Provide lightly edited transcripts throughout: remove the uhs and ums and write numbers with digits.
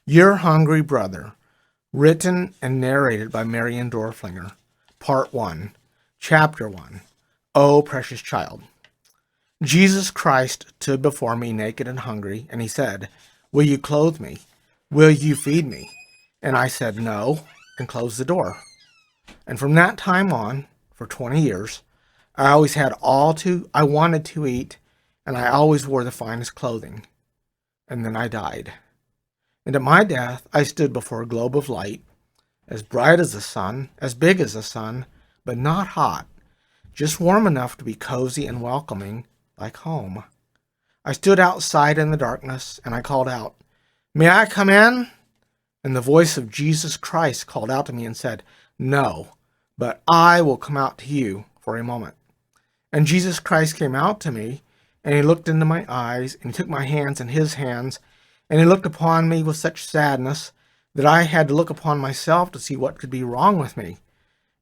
Your Hungry Brother, written and narrated by Marion Doerflinger, Part 1, Chapter 1. O precious child. Jesus Christ stood before me naked and hungry, and he said, "Will you clothe me? Will you feed me?" And I said, "No," and closed the door. And from that time on, for 20 years, I always had I wanted to eat, and I always wore the finest clothing. And then I died. And at my death, I stood before a globe of light, as bright as the sun, as big as the sun, but not hot, just warm enough to be cozy and welcoming, like home. I stood outside in the darkness, and I called out, "May I come in?" And the voice of Jesus Christ called out to me and said, "No, but I will come out to you for a moment." And Jesus Christ came out to me, and he looked into my eyes, and he took my hands in his hands, and he looked upon me with such sadness that I had to look upon myself to see what could be wrong with me.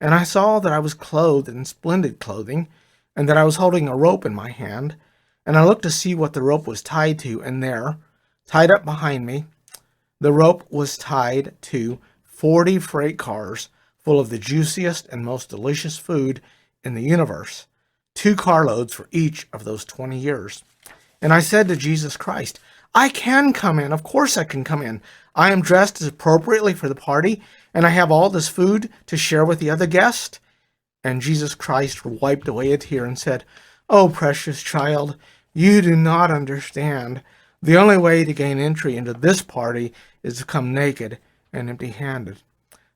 And I saw that I was clothed in splendid clothing, and that I was holding a rope in my hand. And I looked to see what the rope was tied to, and there, tied up behind me, the rope was tied to 40 freight cars full of the juiciest and most delicious food in the universe, 2 carloads for each of those 20 years. And I said to Jesus Christ, "I can come in. Of course I can come in. I am dressed as appropriately for the party, and I have all this food to share with the other guests." And Jesus Christ wiped away a tear and said, "Oh, precious child, you do not understand. The only way to gain entry into this party is to come naked and empty-handed."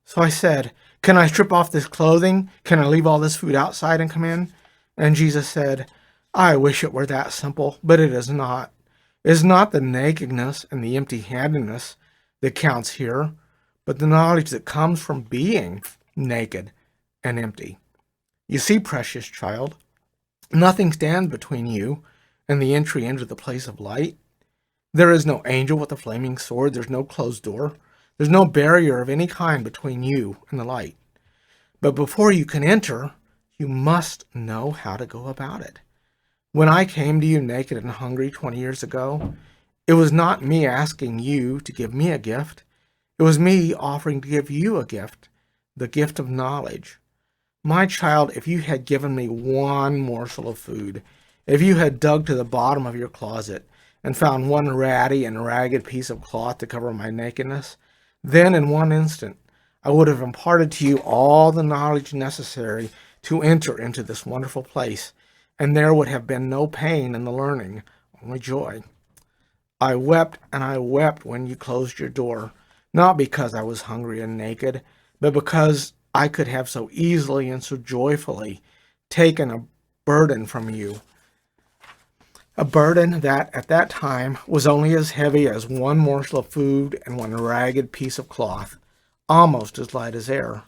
So I said, "Can I strip off this clothing? Can I leave all this food outside and come in?" And Jesus said, "I wish it were that simple, but it is not. It is not the nakedness and the empty-handedness that counts here, but the knowledge that comes from being naked and empty. You see, precious child, nothing stands between you and the entry into the place of light. There is no angel with a flaming sword. There's no closed door. There's no barrier of any kind between you and the light. But before you can enter, you must know how to go about it. When I came to you naked and hungry 20 years ago, it was not me asking you to give me a gift. It was me offering to give you a gift, the gift of knowledge. My child, if you had given me one morsel of food, if you had dug to the bottom of your closet and found one ratty and ragged piece of cloth to cover my nakedness, then in one instant I would have imparted to you all the knowledge necessary to enter into this wonderful place, and there would have been no pain in the learning, only joy. I wept and I wept when you closed your door, not because I was hungry and naked, but because I could have so easily and so joyfully taken a burden from you, a burden that at that time was only as heavy as one morsel of food and one ragged piece of cloth, almost as light as air.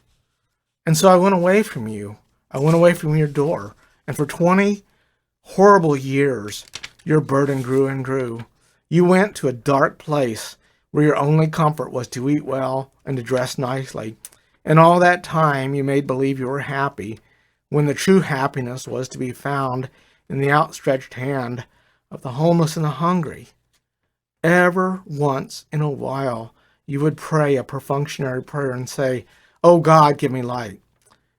And so I went away from you. I went away from your door, and for 20 horrible years, your burden grew and grew. You went to a dark place where your only comfort was to eat well and to dress nicely. And all that time, you made believe you were happy, when the true happiness was to be found in the outstretched hand of the homeless and the hungry. Ever once in a while, you would pray a perfunctory prayer and say, "Oh God, give me light."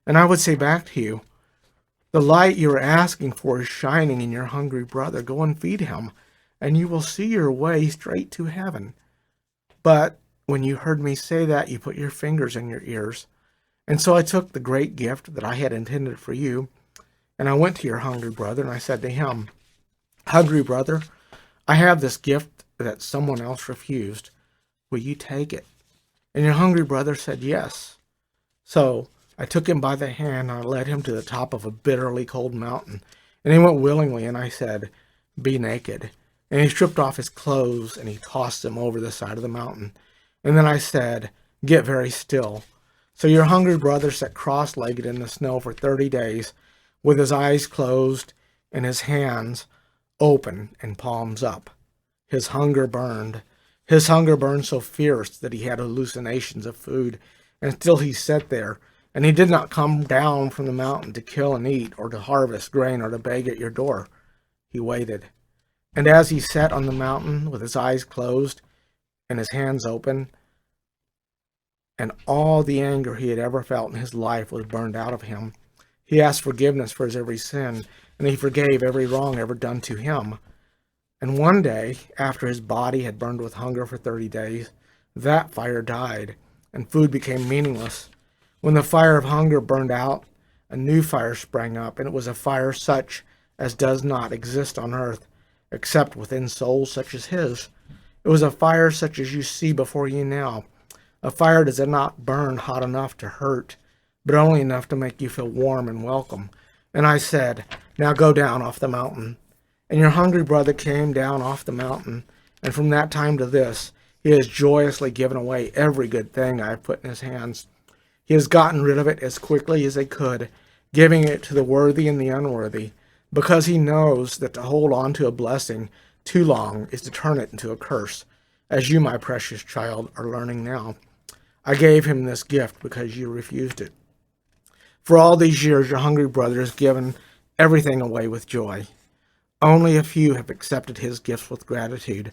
And I would say back to you, "The light you are asking for is shining in your hungry brother. Go and feed him, and you will see your way straight to heaven." But when you heard me say that, you put your fingers in your ears. And so I took the great gift that I had intended for you, and I went to your hungry brother, and I said to him, "Hungry brother, I have this gift that someone else refused. Will you take it?" And your hungry brother said yes. So I took him by the hand, and I led him to the top of a bitterly cold mountain. And he went willingly, and I said, "Be naked." And he stripped off his clothes, and he tossed them over the side of the mountain. And then I said, "Get very still." So your hungry brother sat cross-legged in the snow for 30 days, with his eyes closed and his hands open and palms up. His hunger burned. His hunger burned so fierce that he had hallucinations of food. And still he sat there, and he did not come down from the mountain to kill and eat, or to harvest grain, or to beg at your door. He waited. And as he sat on the mountain with his eyes closed, and his hands open, and all the anger he had ever felt in his life was burned out of him. He asked forgiveness for his every sin, and he forgave every wrong ever done to him. And one day, after his body had burned with hunger for 30 days, that fire died, and food became meaningless. When the fire of hunger burned out, a new fire sprang up, and it was a fire such as does not exist on earth, except within souls such as his. It was a fire such as you see before you now, a fire that does not burn hot enough to hurt, but only enough to make you feel warm and welcome. And I said, now go down off the mountain. And your hungry brother came down off the mountain, and from that time to this, he has joyously given away every good thing I have put in his hands. He has gotten rid of it as quickly as they could, giving it to the worthy and the unworthy, because he knows that to hold on to a blessing too long is to turn it into a curse, as you, my precious child, are learning now. I gave him this gift because you refused it. For all these years, your hungry brother has given everything away with joy. Only a few have accepted his gifts with gratitude.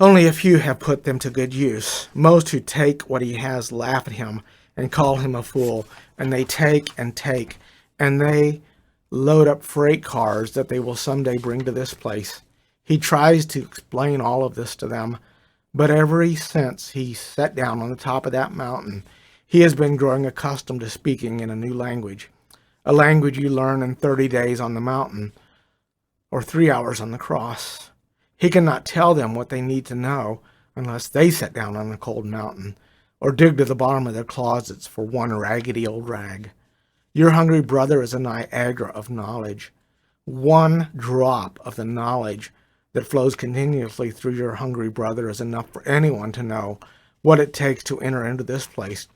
Only a few have put them to good use. Most who take what he has laugh at him and call him a fool, and they take, and they load up freight cars that they will someday bring to this place. He tries to explain all of this to them, but ever since he sat down on the top of that mountain, he has been growing accustomed to speaking in a new language, a language you learn in 30 days on the mountain, or 3 hours on the cross. He cannot tell them what they need to know unless they sit down on a cold mountain or dig to the bottom of their closets for one raggedy old rag. Your hungry brother is a Niagara of knowledge. One drop of the knowledge that flows continuously through your hungry brother is enough for anyone to know what it takes to enter into this place.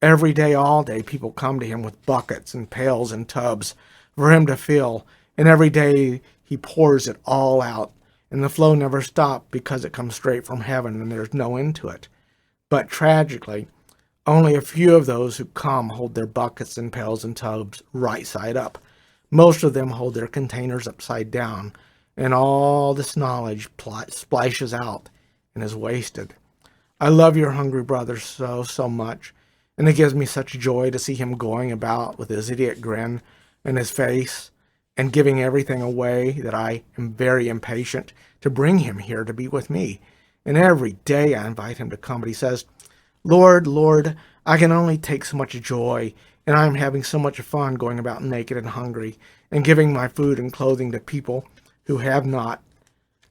Every day, all day, people come to him with buckets and pails and tubs for him to fill, and every day he pours it all out, and the flow never stops because it comes straight from heaven and there's no end to it. But tragically, only a few of those who come hold their buckets and pails and tubs right side up. Most of them hold their containers upside down, and all this knowledge splashes out and is wasted. I love your hungry brother so much, and it gives me such joy to see him going about with his idiot grin in his face and giving everything away that I am very impatient to bring him here to be with me. And every day I invite him to come, but he says, Lord, Lord, I can only take so much joy, and I am having so much fun going about naked and hungry and giving my food and clothing to people who have not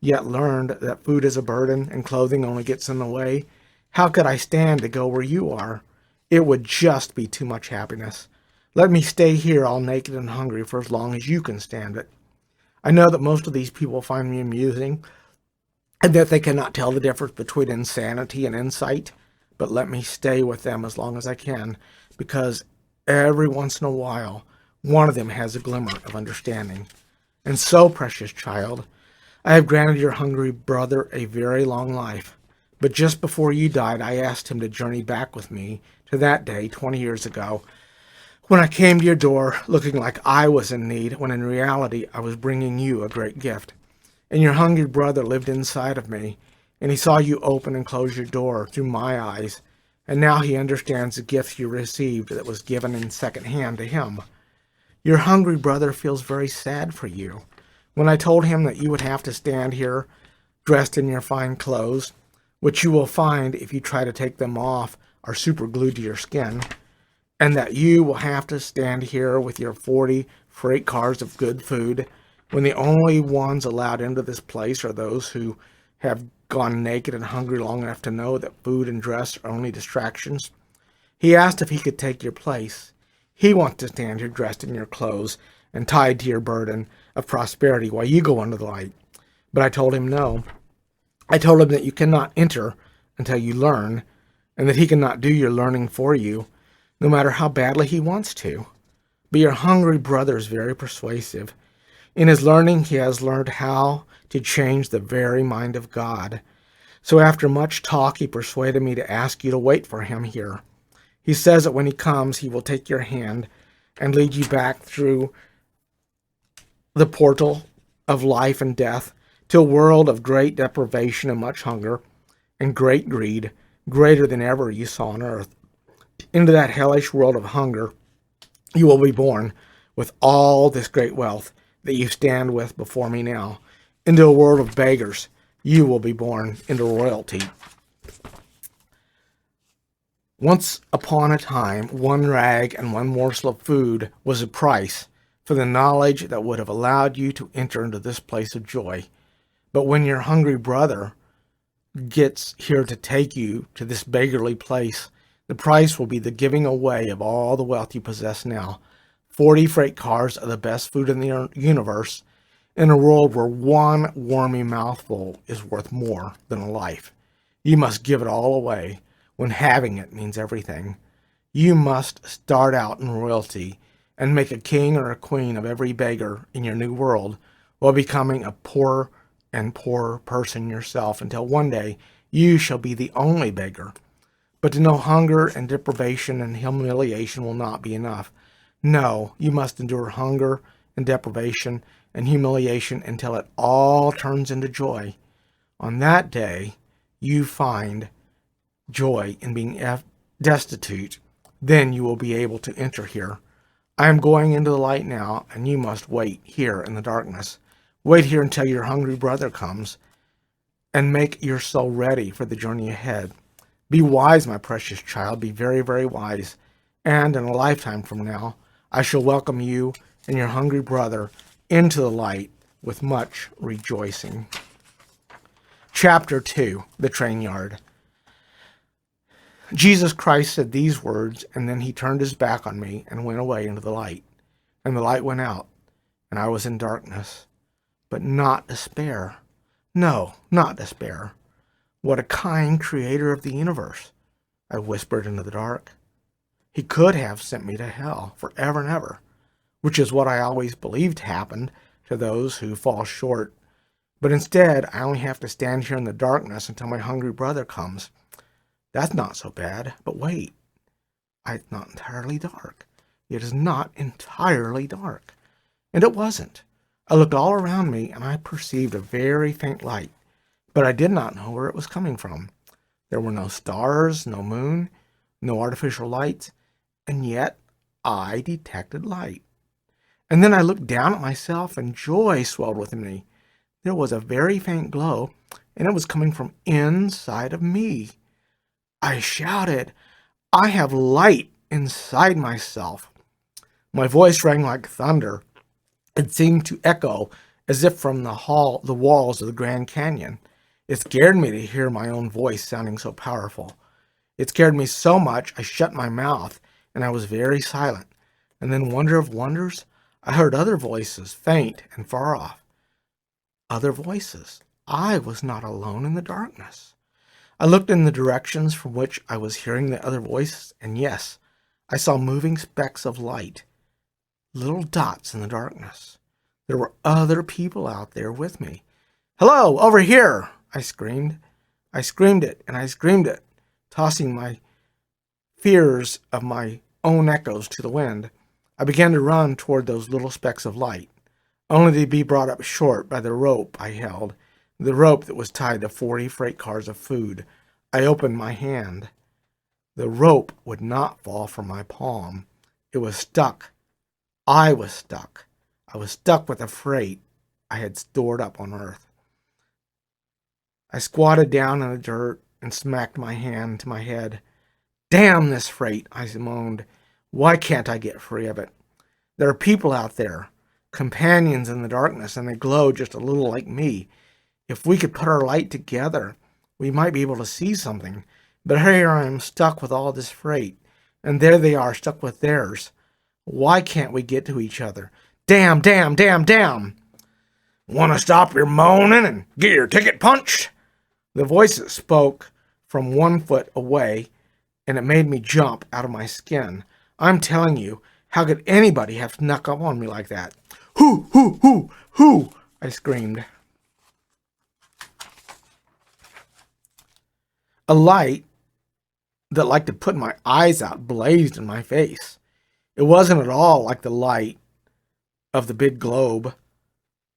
yet learned that food is a burden and clothing only gets in the way. How could I stand to go where you are? It would just be too much happiness. Let me stay here all naked and hungry for as long as you can stand it. I know that most of these people find me amusing and that they cannot tell the difference between insanity and insight, but let me stay with them as long as I can, because every once in a while, one of them has a glimmer of understanding. And so, precious child, I have granted your hungry brother a very long life, but just before you died, I asked him to journey back with me to that day 20 years ago, when I came to your door looking like I was in need, when in reality I was bringing you a great gift. And your hungry brother lived inside of me, and he saw you open and close your door through my eyes, and now he understands the gift you received that was given in second hand to him. Your hungry brother feels very sad for you. When I told him that you would have to stand here dressed in your fine clothes, which you will find if you try to take them off are super glued to your skin, and that you will have to stand here with your 40 freight cars of good food, when the only ones allowed into this place are those who have gone naked and hungry long enough to know that food and dress are only distractions. He asked if he could take your place. He wants to stand here dressed in your clothes and tied to your burden of prosperity while you go under the light. But I told him no. I told him that you cannot enter until you learn, and that he cannot do your learning for you, no matter how badly he wants to. But your hungry brother is very persuasive. In his learning, he has learned how to change the very mind of God. So after much talk, he persuaded me to ask you to wait for him here. He says that when he comes, he will take your hand and lead you back through the portal of life and death to a world of great deprivation and much hunger, and great greed, greater than ever you saw on earth. Into that hellish world of hunger you will be born with all this great wealth that you stand with before me now. Into a world of beggars you will be born into royalty. Once upon a time, one rag and one morsel of food was a price for the knowledge that would have allowed you to enter into this place of joy. But when your hungry brother gets here to take you to this beggarly place, the price will be the giving away of all the wealth you possess now. 40 freight cars of the best food in the universe, in a world where one wormy mouthful is worth more than a life. You must give it all away when having it means everything. You must start out in royalty and make a king or a queen of every beggar in your new world while becoming a poorer and poorer person yourself until one day you shall be the only beggar. But to know hunger and deprivation and humiliation will not be enough. No, you must endure hunger and deprivation and humiliation until it all turns into joy. On that day, you find joy in being destitute. Then you will be able to enter here. I am going into the light now, and you must wait here in the darkness. Wait here until your hungry brother comes, and make your soul ready for the journey ahead. Be wise, my precious child. Be very, very wise. And in a lifetime from now, I shall welcome you and your hungry brother into the light with much rejoicing. Chapter 2, The Train Yard. Jesus Christ said these words, and then he turned his back on me and went away into the light. And the light went out, and I was in darkness. But not despair. No, not despair. What a kind creator of the universe, I whispered into the dark. He could have sent me to hell forever and ever, which is what I always believed happened to those who fall short. But instead, I only have to stand here in the darkness until my hungry brother comes. That's not so bad. But wait, it's not entirely dark. It is not entirely dark. And it wasn't. I looked all around me, and I perceived a very faint light, but I did not know where it was coming from. There were no stars, no moon, no artificial lights, and yet I detected light. And then I looked down at myself, and joy swelled within me. There was a very faint glow, and it was coming from inside of me. I shouted, I have light inside myself. My voice rang like thunder. It seemed to echo as if from the walls of the Grand Canyon. It scared me to hear my own voice sounding so powerful. It scared me so much I shut my mouth, and I was very silent. And then, wonder of wonders, I heard other voices, faint and far off. Other voices. I was not alone in the darkness. I looked in the directions from which I was hearing the other voices, and yes, I saw moving specks of light, little dots in the darkness. There were other people out there with me. Hello, over here, I screamed. I screamed it, and I screamed it, tossing my fears of my own echoes to the wind. I began to run toward those little specks of light, only to be brought up short by the rope I held, the rope that was tied to 40 freight cars of food. I opened my hand. The rope would not fall from my palm. It was stuck. I was stuck. I was stuck with the freight I had stored up on earth. I squatted down in the dirt and smacked my hand to my head. Damn this freight, I moaned. Why can't I get free of it? There are people out there, companions in the darkness, and they glow just a little like me. If we could put our light together, we might be able to see something. But here I am stuck with all this freight, and there they are stuck with theirs. Why can't we get to each other? Damn, damn, damn, damn! Want to stop your moaning and get your ticket punched? The voices spoke from 1 foot away, and it made me jump out of my skin. I'm telling you, how could anybody have snuck up on me like that? Who, who, I screamed. A light that liked to put my eyes out blazed in my face. It wasn't at all like the light of the big globe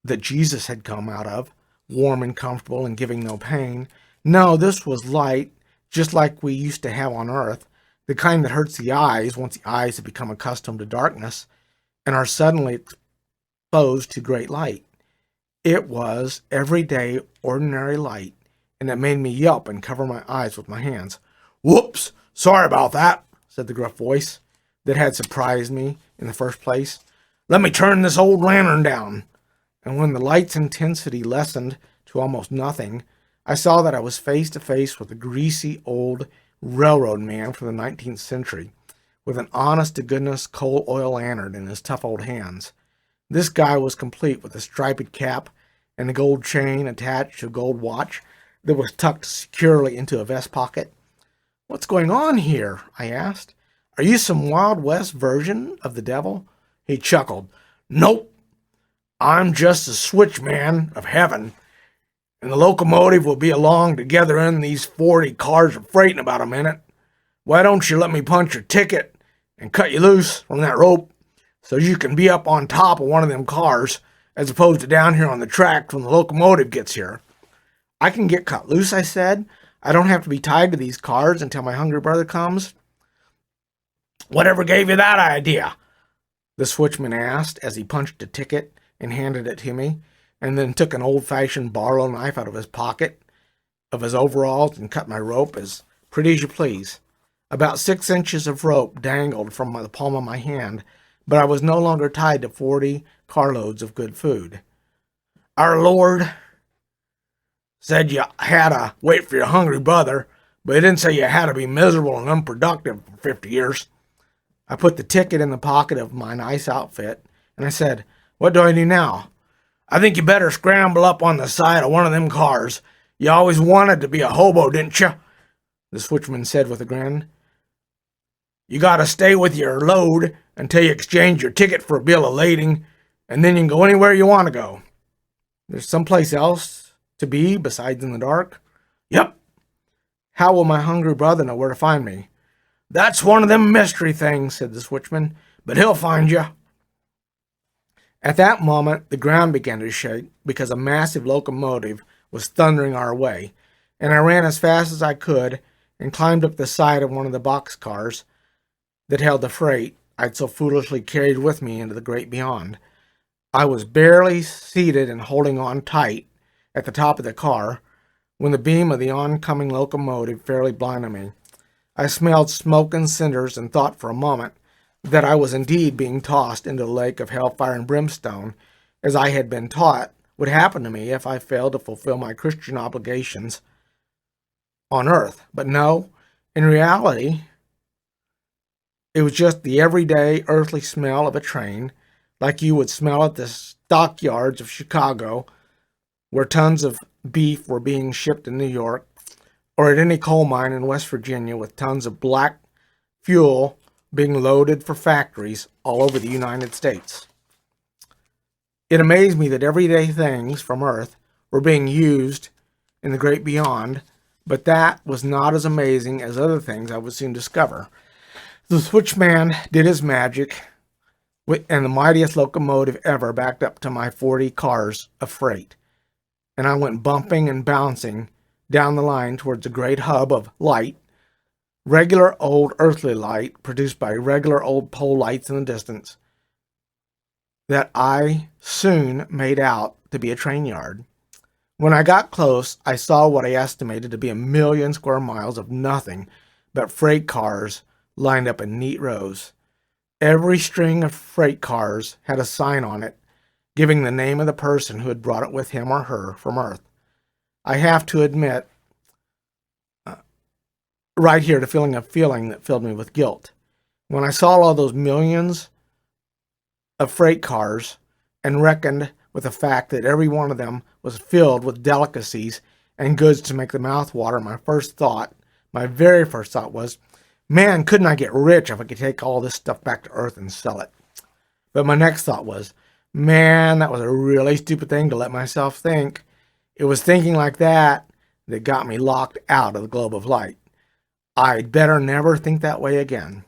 that Jesus had come out of, warm and comfortable and giving no pain. No, this was light, just like we used to have on Earth, the kind that hurts the eyes once the eyes have become accustomed to darkness and are suddenly exposed to great light. It was everyday, ordinary light, and it made me yelp and cover my eyes with my hands. "Whoops! Sorry about that," said the gruff voice that had surprised me in the first place. "Let me turn this old lantern down." And when the light's intensity lessened to almost nothing, I saw that I was face to face with a greasy old railroad man from the 19th century, with an honest-to-goodness coal oil lantern in his tough old hands. This guy was complete with a striped cap and a gold chain attached to a gold watch that was tucked securely into a vest pocket. "What's going on here?" I asked. "Are you some Wild West version of the devil?" He chuckled. "Nope. I'm just the switchman of heaven, and the locomotive will be along together in these 40 cars of freight in about a minute. Why don't you let me punch your ticket and cut you loose from that rope so you can be up on top of one of them cars as opposed to down here on the track when the locomotive gets here?" "I can get cut loose," I said. "I don't have to be tied to these cars until my hungry brother comes." "Whatever gave you that idea?" the switchman asked as he punched a ticket and handed it to me, and then took an old-fashioned barrow knife out of his pocket of his overalls and cut my rope as pretty as you please. About 6 inches of rope dangled from the palm of my hand, but I was no longer tied to 40 carloads of good food. "Our Lord said you had to wait for your hungry brother, but he didn't say you had to be miserable and unproductive for 50 years. I put the ticket in the pocket of my nice outfit, and I said, "What do I do now?" "I think you better scramble up on the side of one of them cars. You always wanted to be a hobo, didn't you?" the switchman said with a grin. "You got to stay with your load until you exchange your ticket for a bill of lading, and then you can go anywhere you want to go." "There's someplace else to be besides in the dark?" "Yep." "How will my hungry brother know where to find me?" "That's one of them mystery things," said the switchman, "but he'll find you." At that moment, the ground began to shake because a massive locomotive was thundering our way, and I ran as fast as I could and climbed up the side of one of the boxcars that held the freight I'd so foolishly carried with me into the great beyond. I was barely seated and holding on tight at the top of the car when the beam of the oncoming locomotive fairly blinded me. I smelled smoke and cinders and thought for a moment that I was indeed being tossed into the lake of hellfire and brimstone, as I had been taught would happen to me if I failed to fulfill my Christian obligations on earth. But no, in reality, it was just the everyday earthly smell of a train, like you would smell at the stockyards of Chicago, where tons of beef were being shipped to New York, or at any coal mine in West Virginia with tons of black fuel being loaded for factories all over the United States. It amazed me that everyday things from Earth were being used in the great beyond, but that was not as amazing as other things I would soon discover. The switchman did his magic, and the mightiest locomotive ever backed up to my 40 cars of freight, and I went bumping and bouncing down the line towards a great hub of light, regular old earthly light produced by regular old pole lights in the distance, that I soon made out to be a train yard. When I got close, I saw what I estimated to be 1,000,000 square miles of nothing but freight cars lined up in neat rows. Every string of freight cars had a sign on it giving the name of the person who had brought it with him or her from Earth. I have to admit right here to feeling a feeling that filled me with guilt. When I saw all those millions of freight cars and reckoned with the fact that every one of them was filled with delicacies and goods to make the mouth water, my very first thought was, man, couldn't I get rich if I could take all this stuff back to Earth and sell it? But my next thought was, man, that was a really stupid thing to let myself think. It was thinking like that that got me locked out of the globe of light. I'd better never think that way again.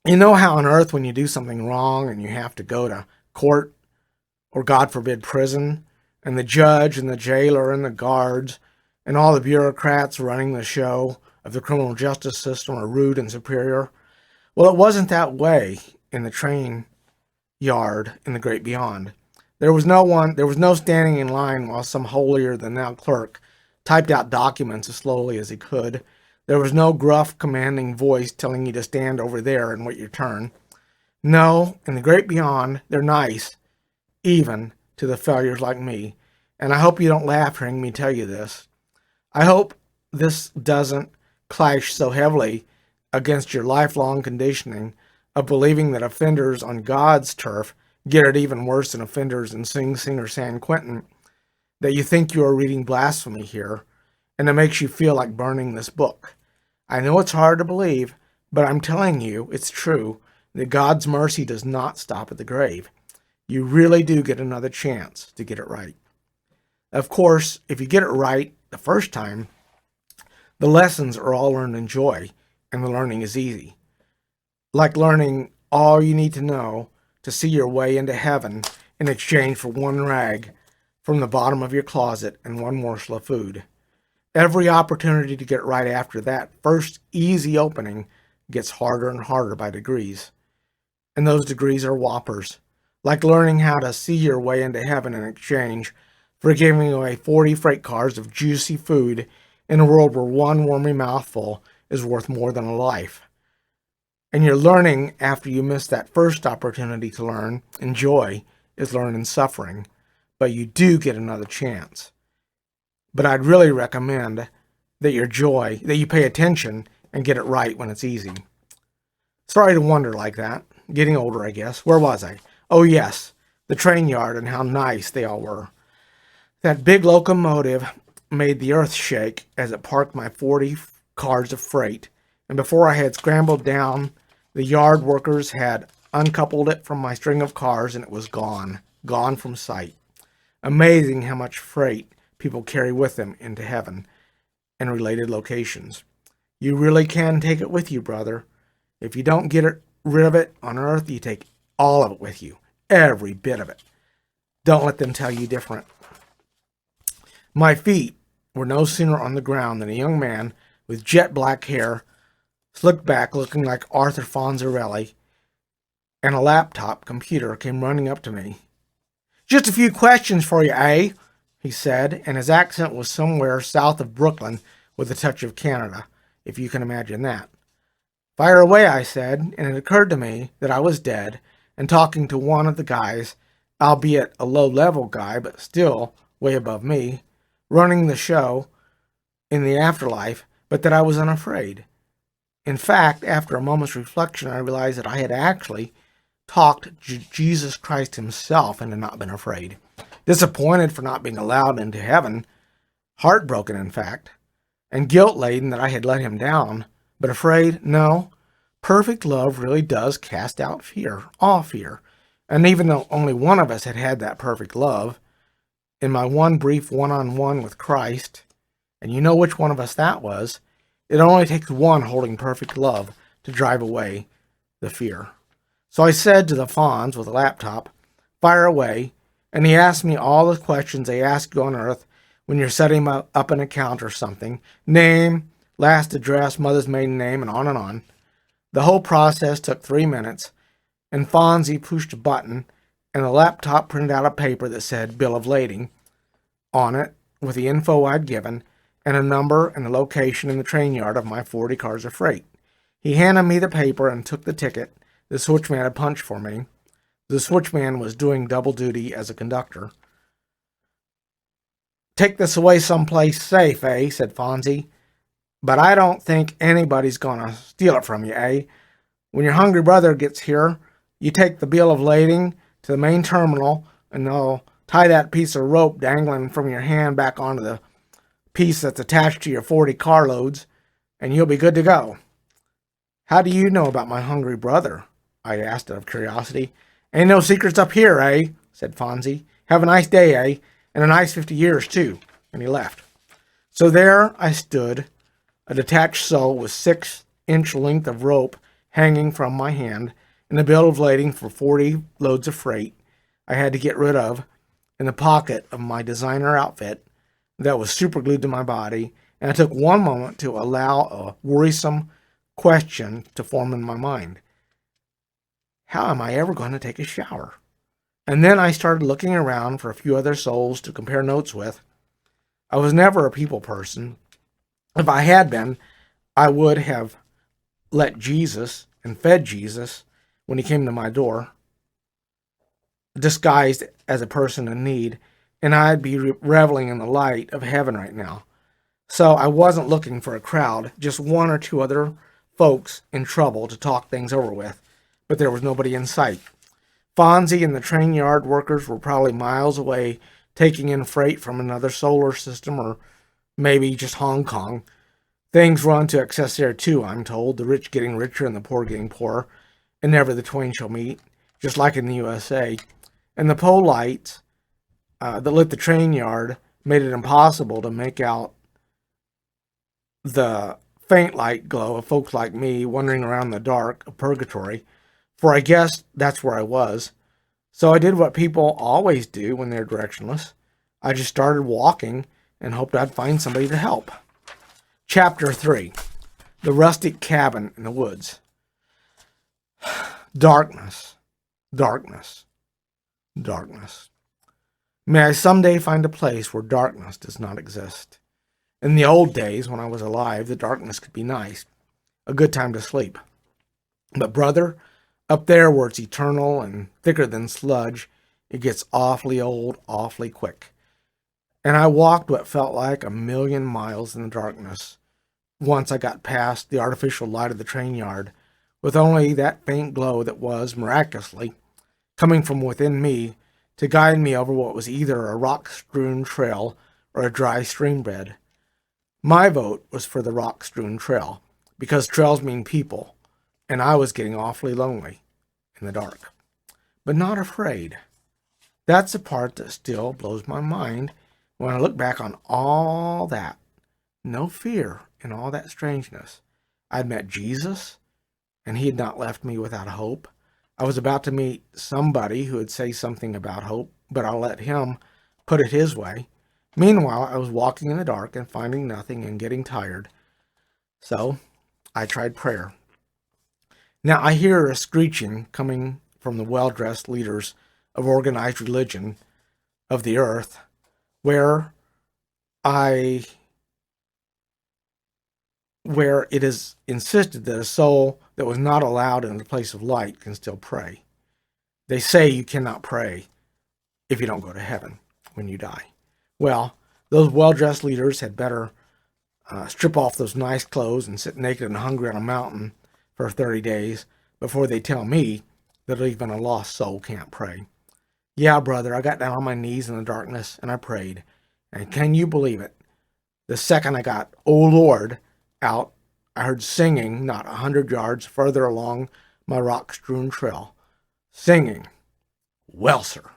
You know how on Earth when you do something wrong and you have to go to court or, God forbid, prison, and the judge and the jailer and the guards and all the bureaucrats running the show of the criminal justice system are rude and superior. Well, it wasn't that way in the train yard in the great beyond. There was no standing in line while some holier-than-thou clerk typed out documents as slowly as he could. There was no gruff, commanding voice telling you to stand over there and wait your turn. No, in the great beyond, they're nice, even to the failures like me. And I hope you don't laugh hearing me tell you this. I hope this doesn't clash so heavily against your lifelong conditioning of believing that offenders on God's turf get it even worse than offenders in Sing Sing or San Quentin, that you think you are reading blasphemy here, and it makes you feel like burning this book. I know it's hard to believe, but I'm telling you, it's true, that God's mercy does not stop at the grave. You really do get another chance to get it right. Of course, if you get it right the first time, the lessons are all learned in joy, and the learning is easy. Like learning all you need to know to see your way into heaven in exchange for one rag from the bottom of your closet and one morsel of food. Every opportunity to get right after that first easy opening gets harder and harder by degrees. And those degrees are whoppers, like learning how to see your way into heaven in exchange for giving away 40 freight cars of juicy food in a world where one wormy mouthful is worth more than a life. And your learning after you miss that first opportunity to learn and joy is learned in suffering, but you do get another chance. But I'd really recommend that you pay attention and get it right when it's easy. Sorry to wonder like that. Getting older, I guess. Where was I? Oh yes, the train yard and how nice they all were. That big locomotive made the earth shake as it parked my 40 cars of freight, and before I had scrambled down, the yard workers had uncoupled it from my string of cars, and it was gone from sight. Amazing how much freight people carry with them into heaven and related locations. You really can take it with you, brother. If you don't get rid of it on earth, you take all of it with you, every bit of it. Don't let them tell you different. My feet were no sooner on the ground than a young man with jet black hair, slicked back looking like Arthur Fonzarelli, and a laptop computer came running up to me. "Just a few questions for you, eh?" he said, and his accent was somewhere south of Brooklyn with a touch of Canada, if you can imagine that. "Fire away," I said, and it occurred to me that I was dead and talking to one of the guys, albeit a low-level guy, but still way above me, running the show in the afterlife, but that I was unafraid. In fact, after a moment's reflection, I realized that I had actually talked Jesus Christ himself and had not been afraid. Disappointed for not being allowed into heaven, heartbroken in fact, and guilt-laden that I had let him down, but afraid? No. Perfect love really does cast out fear, all fear. And even though only one of us had had that perfect love, in my one brief one-on-one with Christ, and you know which one of us that was, it only takes one holding perfect love to drive away the fear. So I said to the Fonz with a laptop, "Fire away," and he asked me all the questions they ask you on earth when you're setting up an account or something. Name, last address, mother's maiden name, and on and on. The whole process took 3 minutes, and Fonzie pushed a button, and the laptop printed out a paper that said Bill of Lading on it with the info I'd given, and a number and the location in the train yard of my 40 cars of freight. He handed me the paper and took the ticket the switchman had punched for me. The switchman was doing double duty as a conductor. "Take this away someplace safe, eh?" said Fonzie. "But I don't think anybody's gonna steal it from you, eh? When your hungry brother gets here, you take the bill of lading to the main terminal, and they'll tie that piece of rope dangling from your hand back onto the piece that's attached to your 40 carloads, and you'll be good to go." "How do you know about my hungry brother?" I asked out of curiosity. "Ain't no secrets up here, eh?" said Fonzie. "Have a nice day, eh? And a nice 50 years, too." And he left. So there I stood, a detached soul with 6-inch length of rope hanging from my hand, and a bill of lading for 40 loads of freight I had to get rid of in the pocket of my designer outfit, that was super glued to my body, and I took one moment to allow a worrisome question to form in my mind. How am I ever going to take a shower? And then I started looking around for a few other souls to compare notes with. I was never a people person. If I had been, I would have let Jesus and fed Jesus when he came to my door, disguised as a person in need, and I'd be reveling in the light of heaven right now. So I wasn't looking for a crowd, just one or two other folks in trouble to talk things over with, but there was nobody in sight. Fonzie and the train yard workers were probably miles away, taking in freight from another solar system or maybe just Hong Kong. Things run to excess there too, I'm told, the rich getting richer and the poor getting poorer, and never the twain shall meet, just like in the USA. And the pole lights that lit the train yard made it impossible to make out the faint light glow of folks like me wandering around the dark of purgatory, for I guess that's where I was. So I did what people always do when they're directionless. I just started walking and hoped I'd find somebody to help. Chapter 3. The Rustic Cabin in the Woods. Darkness, darkness, darkness. May I someday find a place where darkness does not exist. In the old days, when I was alive, the darkness could be nice, a good time to sleep. But brother, up there where it's eternal and thicker than sludge, it gets awfully old, awfully quick. And I walked what felt like 1,000,000 miles in the darkness once I got past the artificial light of the train yard, with only that faint glow that was, miraculously, coming from within me to guide me over what was either a rock-strewn trail or a dry stream bed. My vote was for the rock-strewn trail, because trails mean people, and I was getting awfully lonely in the dark. But not afraid. That's the part that still blows my mind when I look back on all that. No fear in all that strangeness. I'd met Jesus, and he had not left me without hope. I was about to meet somebody who would say something about hope, but I'll let him put it his way. Meanwhile, I was walking in the dark and finding nothing and getting tired. So I tried prayer. Now I hear a screeching coming from the well-dressed leaders of organized religion of the earth, where it is insisted that a soul that was not allowed in the place of light can still pray. They say you cannot pray if you don't go to heaven when you die. Well, those well-dressed leaders had better strip off those nice clothes and sit naked and hungry on a mountain for 30 days before they tell me that even a lost soul can't pray. Yeah, brother, I got down on my knees in the darkness and I prayed. And can you believe it? The second I got, "Oh Lord," out, I heard singing not 100 yards further along my rock-strewn trail. Singing. Well, sir,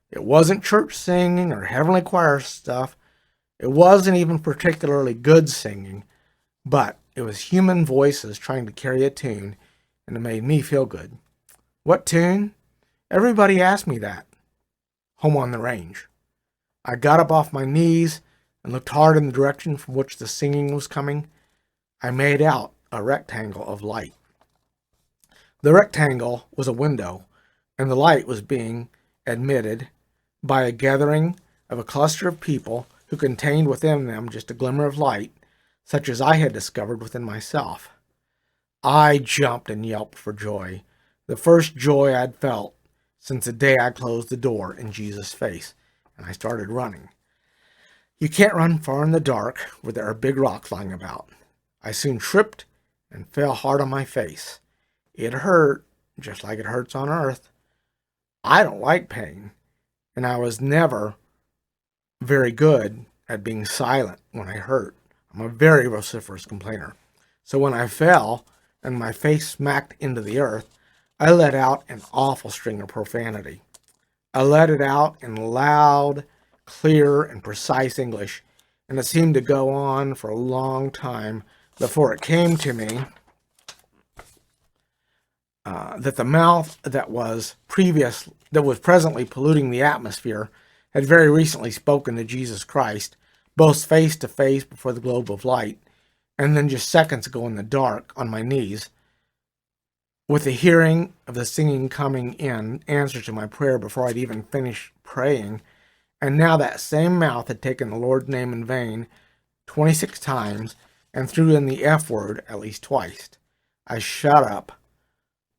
it wasn't church singing or heavenly choir stuff. It wasn't even particularly good singing, but it was human voices trying to carry a tune, and it made me feel good. What tune? Everybody asked me that. Home on the Range. I got up off my knees and looked hard in the direction from which the singing was coming. I made out a rectangle of light. The rectangle was a window, and the light was being admitted by a gathering of a cluster of people who contained within them just a glimmer of light, such as I had discovered within myself. I jumped and yelped for joy, the first joy I'd felt since the day I closed the door in Jesus' face, and I started running. You can't run far in the dark where there are big rocks lying about. I soon tripped and fell hard on my face. It hurt, just like it hurts on earth. I don't like pain, and I was never very good at being silent when I hurt. I'm a very vociferous complainer. So when I fell and my face smacked into the earth, I let out an awful string of profanity. I let it out in loud, clear, and precise English, and it seemed to go on for a long time before it came to me that the mouth that was presently polluting the atmosphere had very recently spoken to Jesus Christ both face to face before the globe of light, and then just seconds ago in the dark on my knees, with the hearing of the singing coming in answer to my prayer before I'd even finished praying. And now that same mouth had taken the Lord's name in vain 26 times and threw in the F word at least twice. I shut up,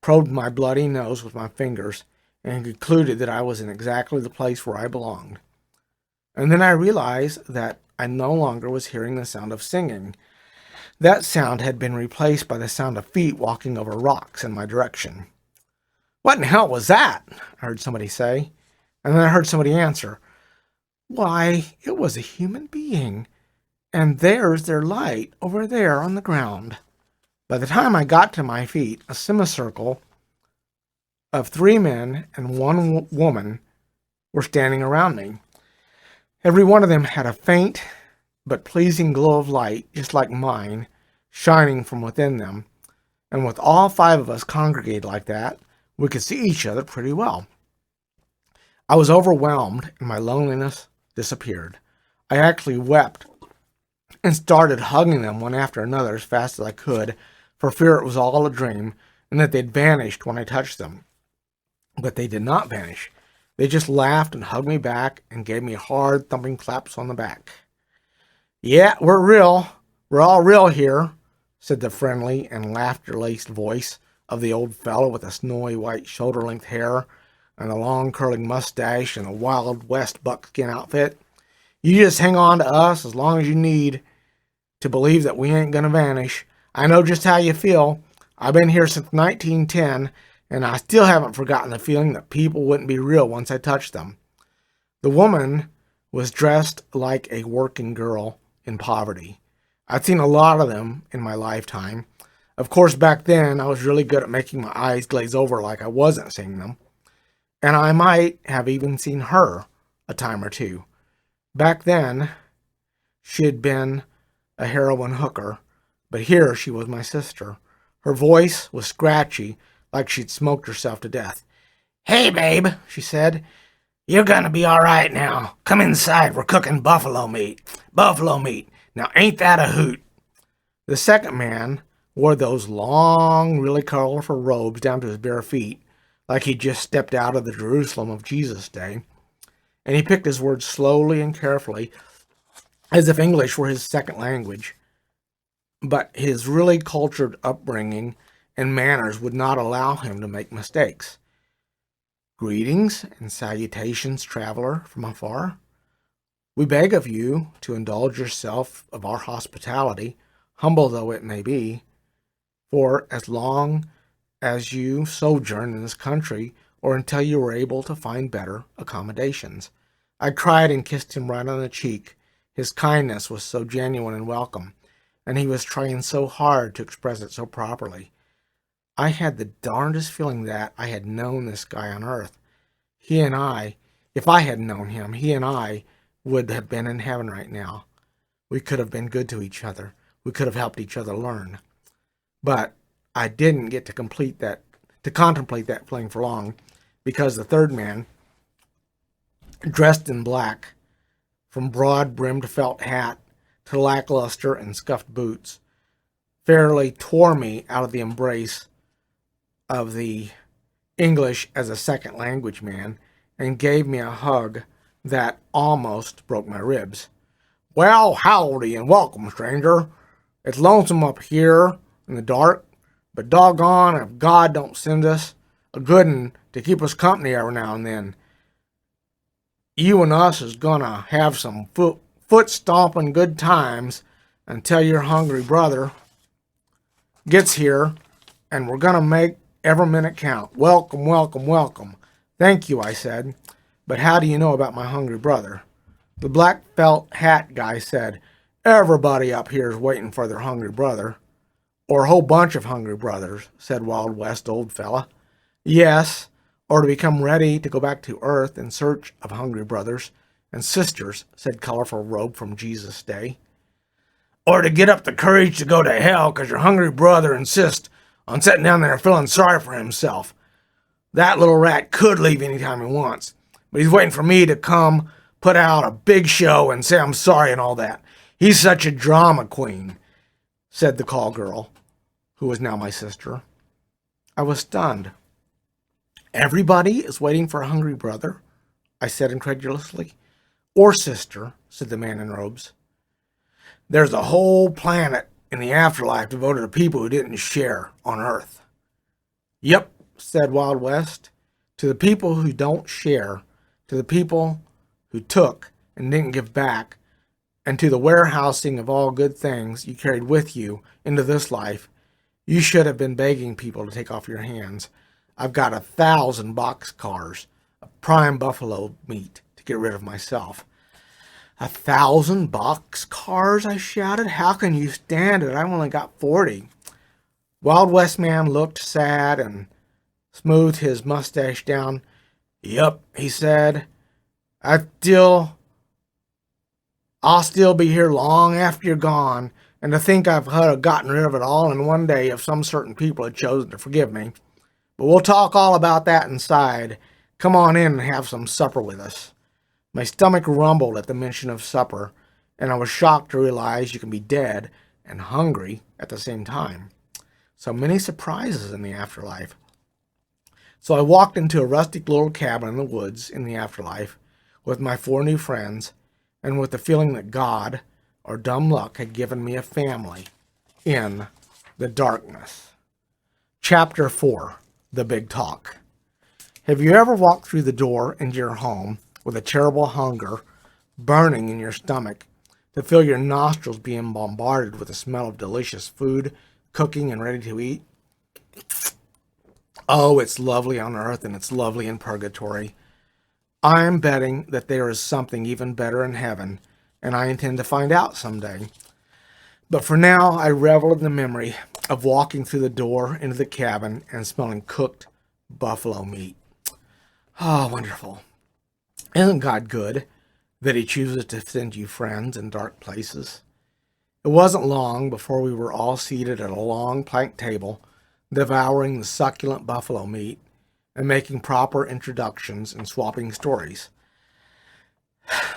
probed my bloody nose with my fingers, and concluded that I was in exactly the place where I belonged. And then I realized that I no longer was hearing the sound of singing. That sound had been replaced by the sound of feet walking over rocks in my direction. "What in hell was that?" I heard somebody say. And then I heard somebody answer, "Why, it was a human being. And there's their light over there on the ground." By the time I got to my feet, a semicircle of 3 men and 1 woman were standing around me. Every one of them had a faint but pleasing glow of light, just like mine, shining from within them. And with all 5 of us congregated like that, we could see each other pretty well. I was overwhelmed, and my loneliness disappeared. I actually wept and started hugging them one after another as fast as I could, for fear it was all a dream and that they'd vanished when I touched them. But they did not vanish. They just laughed and hugged me back and gave me hard, thumping claps on the back. "Yeah, we're real. We're all real here," said the friendly and laughter-laced voice of the old fellow with the snowy white shoulder-length hair and a long curling mustache and a Wild West buckskin outfit. "You just hang on to us as long as you need to believe that we ain't gonna vanish. I know just how you feel. I've been here since 1910, and I still haven't forgotten the feeling that people wouldn't be real once I touched them." The woman was dressed like a working girl in poverty. I'd seen a lot of them in my lifetime. Of course, back then, I was really good at making my eyes glaze over like I wasn't seeing them. And I might have even seen her a time or two. Back then, she had been a heroin hooker, but here she was my sister. Her voice was scratchy, like she'd smoked herself to death. "Hey, babe," she said. "You're gonna be all right now. Come inside. We're cooking buffalo meat. Buffalo meat. Now, ain't that a hoot?" The second man wore those long, really colorful robes down to his bare feet, like he'd just stepped out of the Jerusalem of Jesus' day. And he picked his words slowly and carefully, as if English were his second language. But his really cultured upbringing and manners would not allow him to make mistakes. "Greetings and salutations, traveler from afar. We beg of you to indulge yourself of our hospitality, humble though it may be, for as long as you sojourn in this country or until you are able to find better accommodations." I cried and kissed him right on the cheek. His kindness was so genuine and welcome, and he was trying so hard to express it so properly. I had the darndest feeling that I had known this guy on earth. He and I, if I had known him, he and I would have been in heaven right now. We could have been good to each other. We could have helped each other learn. But I didn't get to contemplate that feeling for long, because the third man, dressed in black, from broad-brimmed felt hat to lackluster and scuffed boots, fairly tore me out of the embrace of the English as a second language man and gave me a hug that almost broke my ribs. "Well, howdy and welcome, stranger. It's lonesome up here in the dark, but doggone if God don't send us a good un to keep us company every now and then. You and us is gonna have some foot-stomping good times until your hungry brother gets here, and we're gonna make every minute count. Welcome, welcome, welcome." "Thank you," I said. "But how do you know about my hungry brother?" The black felt hat guy said, "Everybody up here is waiting for their hungry brother." "Or a whole bunch of hungry brothers," said Wild West old fella. "Yes, or to become ready to go back to earth in search of hungry brothers and sisters," said colorful robe from Jesus' day. "Or to get up the courage to go to hell because your hungry brother insists on sitting down there feeling sorry for himself. That little rat could leave any time he wants, but he's waiting for me to come put out a big show and say I'm sorry and all that. He's such a drama queen, said the call girl, who was now my sister. I was stunned. Everybody is waiting for a hungry brother, I said incredulously. Or sister, said the man in robes. There's a whole planet in the afterlife devoted to people who didn't share on Earth. Yep, said Wild West. To the people who don't share, to the people who took and didn't give back, and to the warehousing of all good things you carried with you into this life, you should have been begging people to take off your hands. I've got 1,000 boxcars of prime buffalo meat to get rid of myself. 1,000 boxcars, I shouted. How can you stand it? I've only got 40. Wild West man looked sad and smoothed his mustache down. Yep, he said. I'll still be here long after you're gone, and to think I've gotten rid of it all in one day if some certain people had chosen to forgive me. But we'll talk all about that inside. Come on in and have some supper with us. My stomach rumbled at the mention of supper, and I was shocked to realize you can be dead and hungry at the same time. So many surprises in the afterlife. So I walked into a rustic little cabin in the woods in the afterlife with my 4 new friends, and with the feeling that God, or dumb luck, had given me a family in the darkness. Chapter 4, The Big Talk. Have you ever walked through the door into your home with a terrible hunger burning in your stomach to feel your nostrils being bombarded with the smell of delicious food, cooking and ready to eat? Oh, it's lovely on earth and it's lovely in purgatory. I'm betting that there is something even better in heaven, and I intend to find out someday. But for now, I revel in the memory of walking through the door into the cabin and smelling cooked buffalo meat. Oh, wonderful. Isn't God good that he chooses to send you friends in dark places? It wasn't long before we were all seated at a long plank table, devouring the succulent buffalo meat and making proper introductions and swapping stories.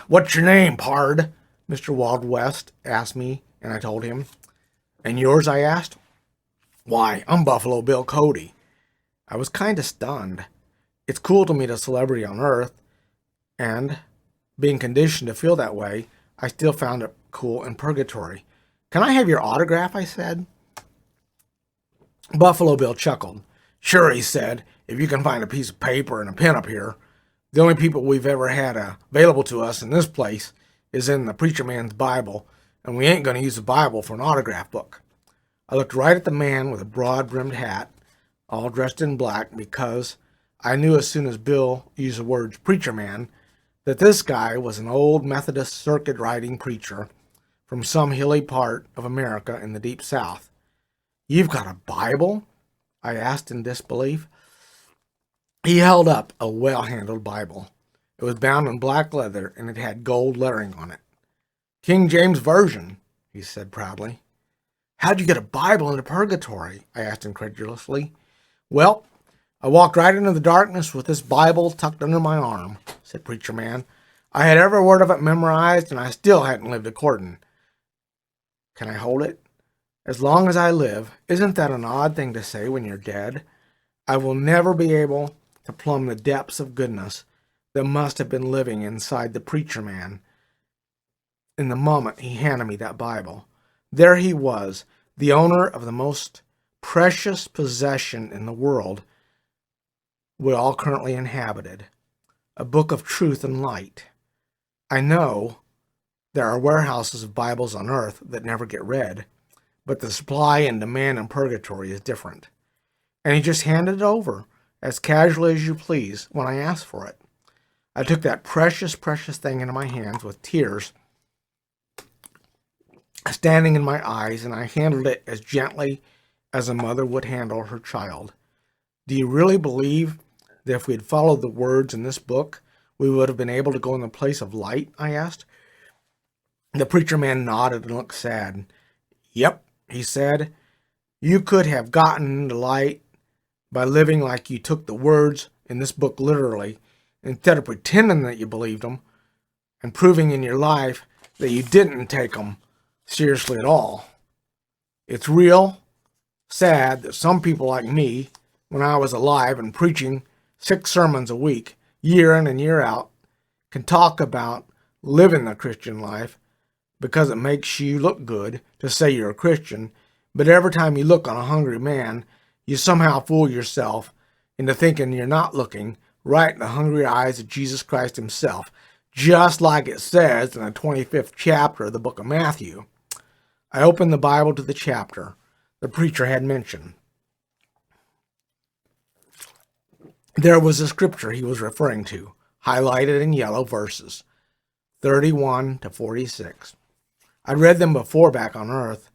What's your name, pard? Mr. Wild West asked me, and I told him. And yours, I asked. Why, I'm Buffalo Bill Cody. I was kind of stunned. It's cool to meet a celebrity on Earth, and being conditioned to feel that way, I still found it cool in purgatory. Can I have your autograph? I said. Buffalo Bill chuckled. Sure, he said, if you can find a piece of paper and a pen up here. The only people we've ever had available to us in this place is in the preacher man's Bible, and we ain't going to use the Bible for an autograph book. I looked right at the man with a broad-brimmed hat, all dressed in black, because I knew as soon as Bill used the words preacher man that this guy was an old Methodist circuit-riding preacher from some hilly part of America in the deep South. You've got a Bible? I asked in disbelief. He held up a well-handled Bible. It was bound in black leather, and it had gold lettering on it. King James Version, he said proudly. How'd you get a Bible into purgatory? I asked incredulously. Well, I walked right into the darkness with this Bible tucked under my arm, said Preacher Man. I had every word of it memorized, and I still hadn't lived according. Can I hold it? As long as I live, isn't that an odd thing to say when you're dead? I will never be able to plumb the depths of goodness that must have been living inside the preacher man in the moment he handed me that Bible. There he was, the owner of the most precious possession in the world we all currently inhabited, a book of truth and light. I know there are warehouses of Bibles on earth that never get read, but the supply and demand in purgatory is different. And he just handed it over, as casually as you please, when I asked for it. I took that precious, precious thing into my hands with tears standing in my eyes, and I handled it as gently as a mother would handle her child. Do you really believe that if we had followed the words in this book, we would have been able to go in the place of light? I asked. The preacher man nodded and looked sad. Yep, he said. You could have gotten into light by living like you took the words in this book literally, instead of pretending that you believed them and proving in your life that you didn't take them seriously at all. It's real sad that some people like me, when I was alive and preaching 6 sermons a week, year in and year out, can talk about living the Christian life because it makes you look good to say you're a Christian, but every time you look on a hungry man, you somehow fool yourself into thinking you're not looking right in the hungry eyes of Jesus Christ himself, just like it says in the 25th chapter of the book of Matthew. I opened the Bible to the chapter the preacher had mentioned. There was a scripture he was referring to, highlighted in yellow verses, 31 to 46. I'd read them before back on earth,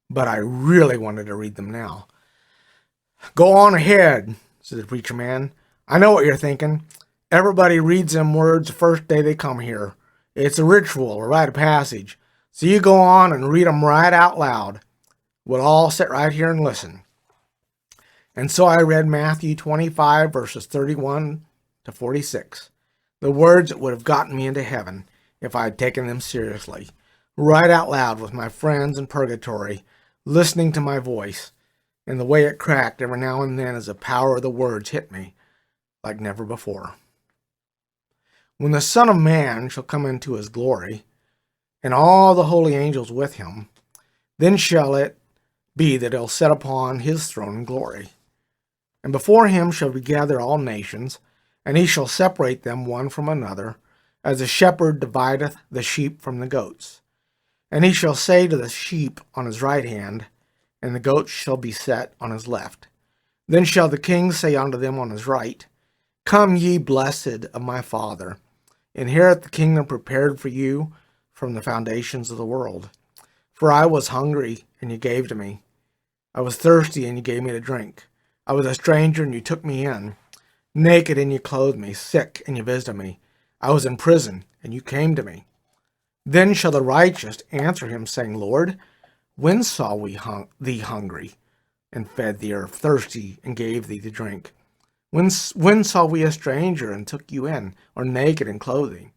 but I really wanted to read them now. Go on ahead, said the preacher man. I know what you're thinking. Everybody reads them words the first day they come here. It's a ritual, a rite of passage. So you go on and read them right out loud. We'll all sit right here and listen. And so I read Matthew 25, verses 31 to 46. The words that would have gotten me into heaven if I had taken them seriously. Right out loud with my friends in purgatory, listening to my voice, and the way it cracked every now and then as the power of the words hit me like never before. When the Son of Man shall come into his glory, and all the holy angels with him, then shall it be that he'll set upon his throne in glory. And before him shall be gathered all nations, and he shall separate them one from another, as a shepherd divideth the sheep from the goats. And he shall say to the sheep on his right hand, and the goats shall be set on his left. Then shall the king say unto them on his right, Come ye blessed of my Father, inherit the kingdom prepared for you from the foundations of the world. For I was hungry, and you gave to me. I was thirsty, and you gave me to drink. I was a stranger, and you took me in. Naked, and you clothed me. Sick, and you visited me. I was in prison, and you came to me. Then shall the righteous answer him, saying, Lord, when saw we thee hungry, and fed thee, or thirsty, and gave thee to drink? When saw we a stranger, and took you in, or naked, and clothed thee?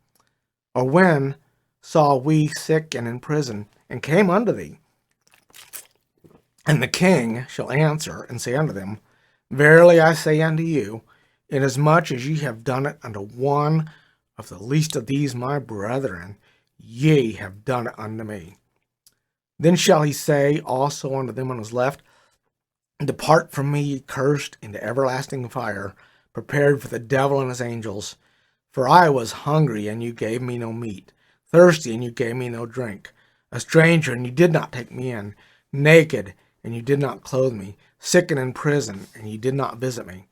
Or when saw we sick and in prison, and came unto thee? And the king shall answer and say unto them, Verily I say unto you, inasmuch as ye have done it unto one of the least of these my brethren, ye have done it unto me. Then shall he say also unto them on his left, Depart from me, ye cursed, into everlasting fire, prepared for the devil and his angels. For I was hungry, and you gave me no meat, thirsty, and you gave me no drink, a stranger, and you did not take me in, naked, and you did not clothe me, sick and in prison, and you did not visit me.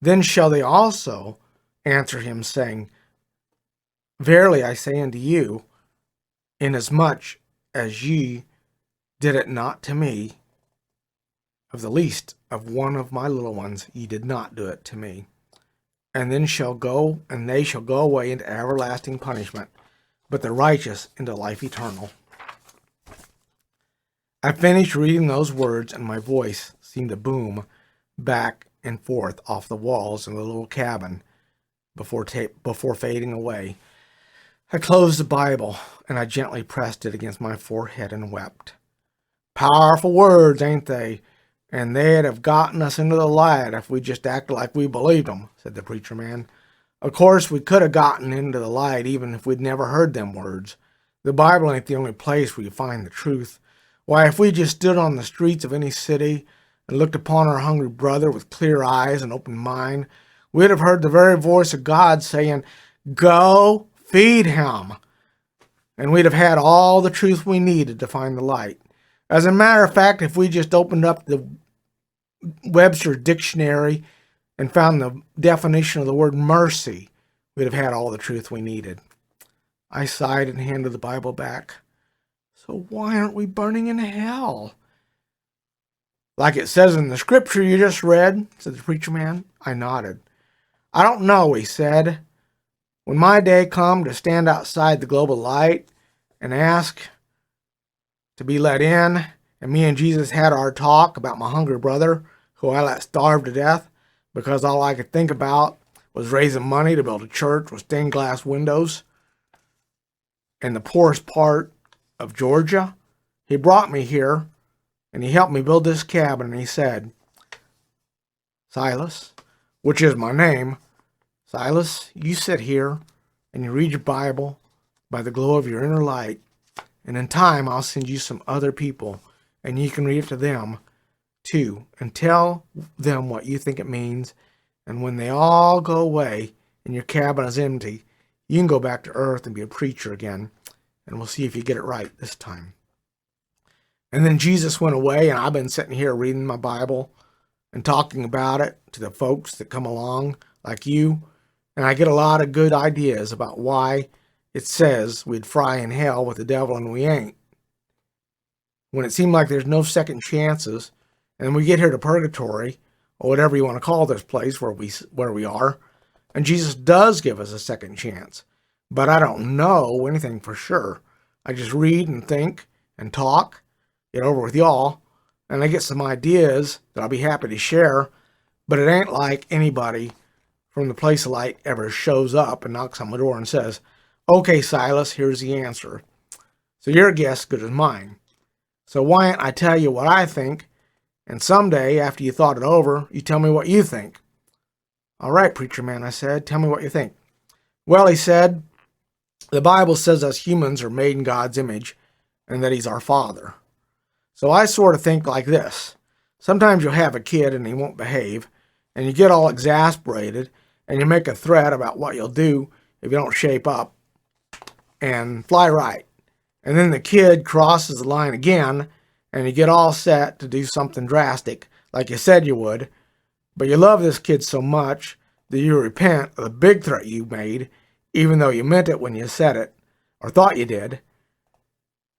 Then shall they also answer him, saying, Verily I say unto you, inasmuch as ye did it not to me, of the least of one of my little ones, ye did not do it to me. And then they shall go away into everlasting punishment, but the righteous into life eternal. I finished reading those words, and my voice seemed to boom back and forth off the walls in the little cabin before fading away. I closed the Bible, and I gently pressed it against my forehead and wept. Powerful words, ain't they? And they'd have gotten us into the light if we just acted like we believed them, said the preacher man. Of course, we could have gotten into the light even if we'd never heard them words. The Bible ain't the only place where you find the truth. Why, if we just stood on the streets of any city and looked upon our hungry brother with clear eyes and open mind, we'd have heard the very voice of God saying, Go feed him. And we'd have had all the truth we needed to find the light. As a matter of fact, if we just opened up the Webster's dictionary and found the definition of the word mercy, we'd have had all the truth we needed. I sighed and handed the Bible back. So why aren't we burning in hell? Like it says in the scripture you just read, said the preacher man. I nodded. I don't know, he said. When my day come to stand outside the globe of light and ask to be let in, and me and Jesus had our talk about my hungry brother who I let starve to death because all I could think about was raising money to build a church with stained glass windows, in the poorest part of Georgia. He brought me here, and he helped me build this cabin, and he said, Silas, which is my name, Silas, you sit here and you read your Bible by the glow of your inner light, and in time I'll send you some other people, and you can read it to them too, and tell them what you think it means, and when they all go away and your cabin is empty, you can go back to earth and be a preacher again, and we'll see if you get it right this time. And then Jesus went away, and I've been sitting here reading my Bible and talking about it to the folks that come along like you, and I get a lot of good ideas about why it says we'd fry in hell with the devil and we ain't. When it seemed like there's no second chances, and we get here to purgatory, or whatever you want to call this place where we are, and Jesus does give us a second chance. But I don't know anything for sure. I just read and think and talk, get over with y'all, and I get some ideas that I'll be happy to share, but it ain't like anybody from the place of light ever shows up and knocks on my door and says, okay, Silas, here's the answer. So your guess good as mine. So why don't I tell you what I think, and someday, after you thought it over, you tell me what you think. All right, preacher man, I said, tell me what you think. Well, he said, the Bible says us humans are made in God's image, and that he's our father. So I sort of think like this. Sometimes you'll have a kid and he won't behave, and you get all exasperated, and you make a threat about what you'll do if you don't shape up and fly right. And then the kid crosses the line again, and you get all set to do something drastic, like you said you would, but you love this kid so much that you repent of the big threat you made, even though you meant it when you said it, or thought you did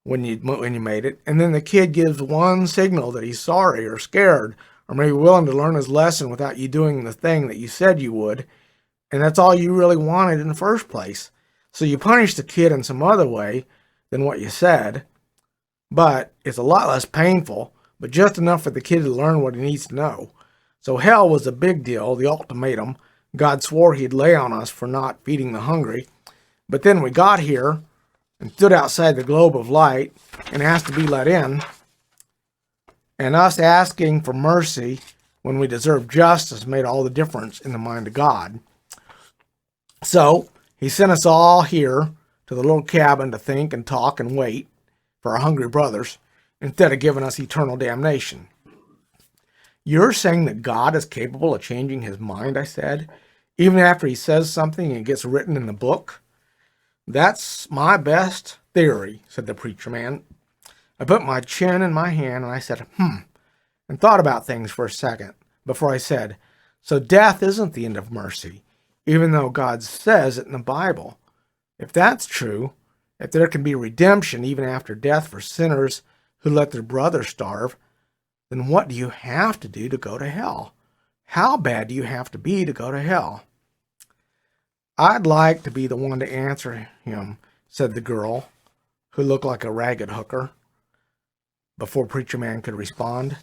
when you made it, and then the kid gives one signal that he's sorry or scared, or maybe willing to learn his lesson without you doing the thing that you said you would, and that's all you really wanted in the first place. So you punish the kid in some other way than what you said, but it's a lot less painful, but just enough for the kid to learn what he needs to know. So hell was a big deal, the ultimatum. God swore he'd lay on us for not feeding the hungry. But then we got here and stood outside the globe of light and asked to be let in. And us asking for mercy when we deserve justice made all the difference in the mind of God. So he sent us all here to the little cabin to think and talk and wait for our hungry brothers, instead of giving us eternal damnation. You're saying that God is capable of changing his mind, I said, even after he says something and it gets written in the book? That's my best theory, said the preacher man. I put my chin in my hand and I said, and thought about things for a second before I said, so death isn't the end of mercy, even though God says it in the Bible. If that's true, if there can be redemption even after death for sinners who let their brother starve, then what do you have to do to go to hell? How bad do you have to be to go to hell? I'd like to be the one to answer him, said the girl, who looked like a ragged hooker. Before Preacher Man could respond,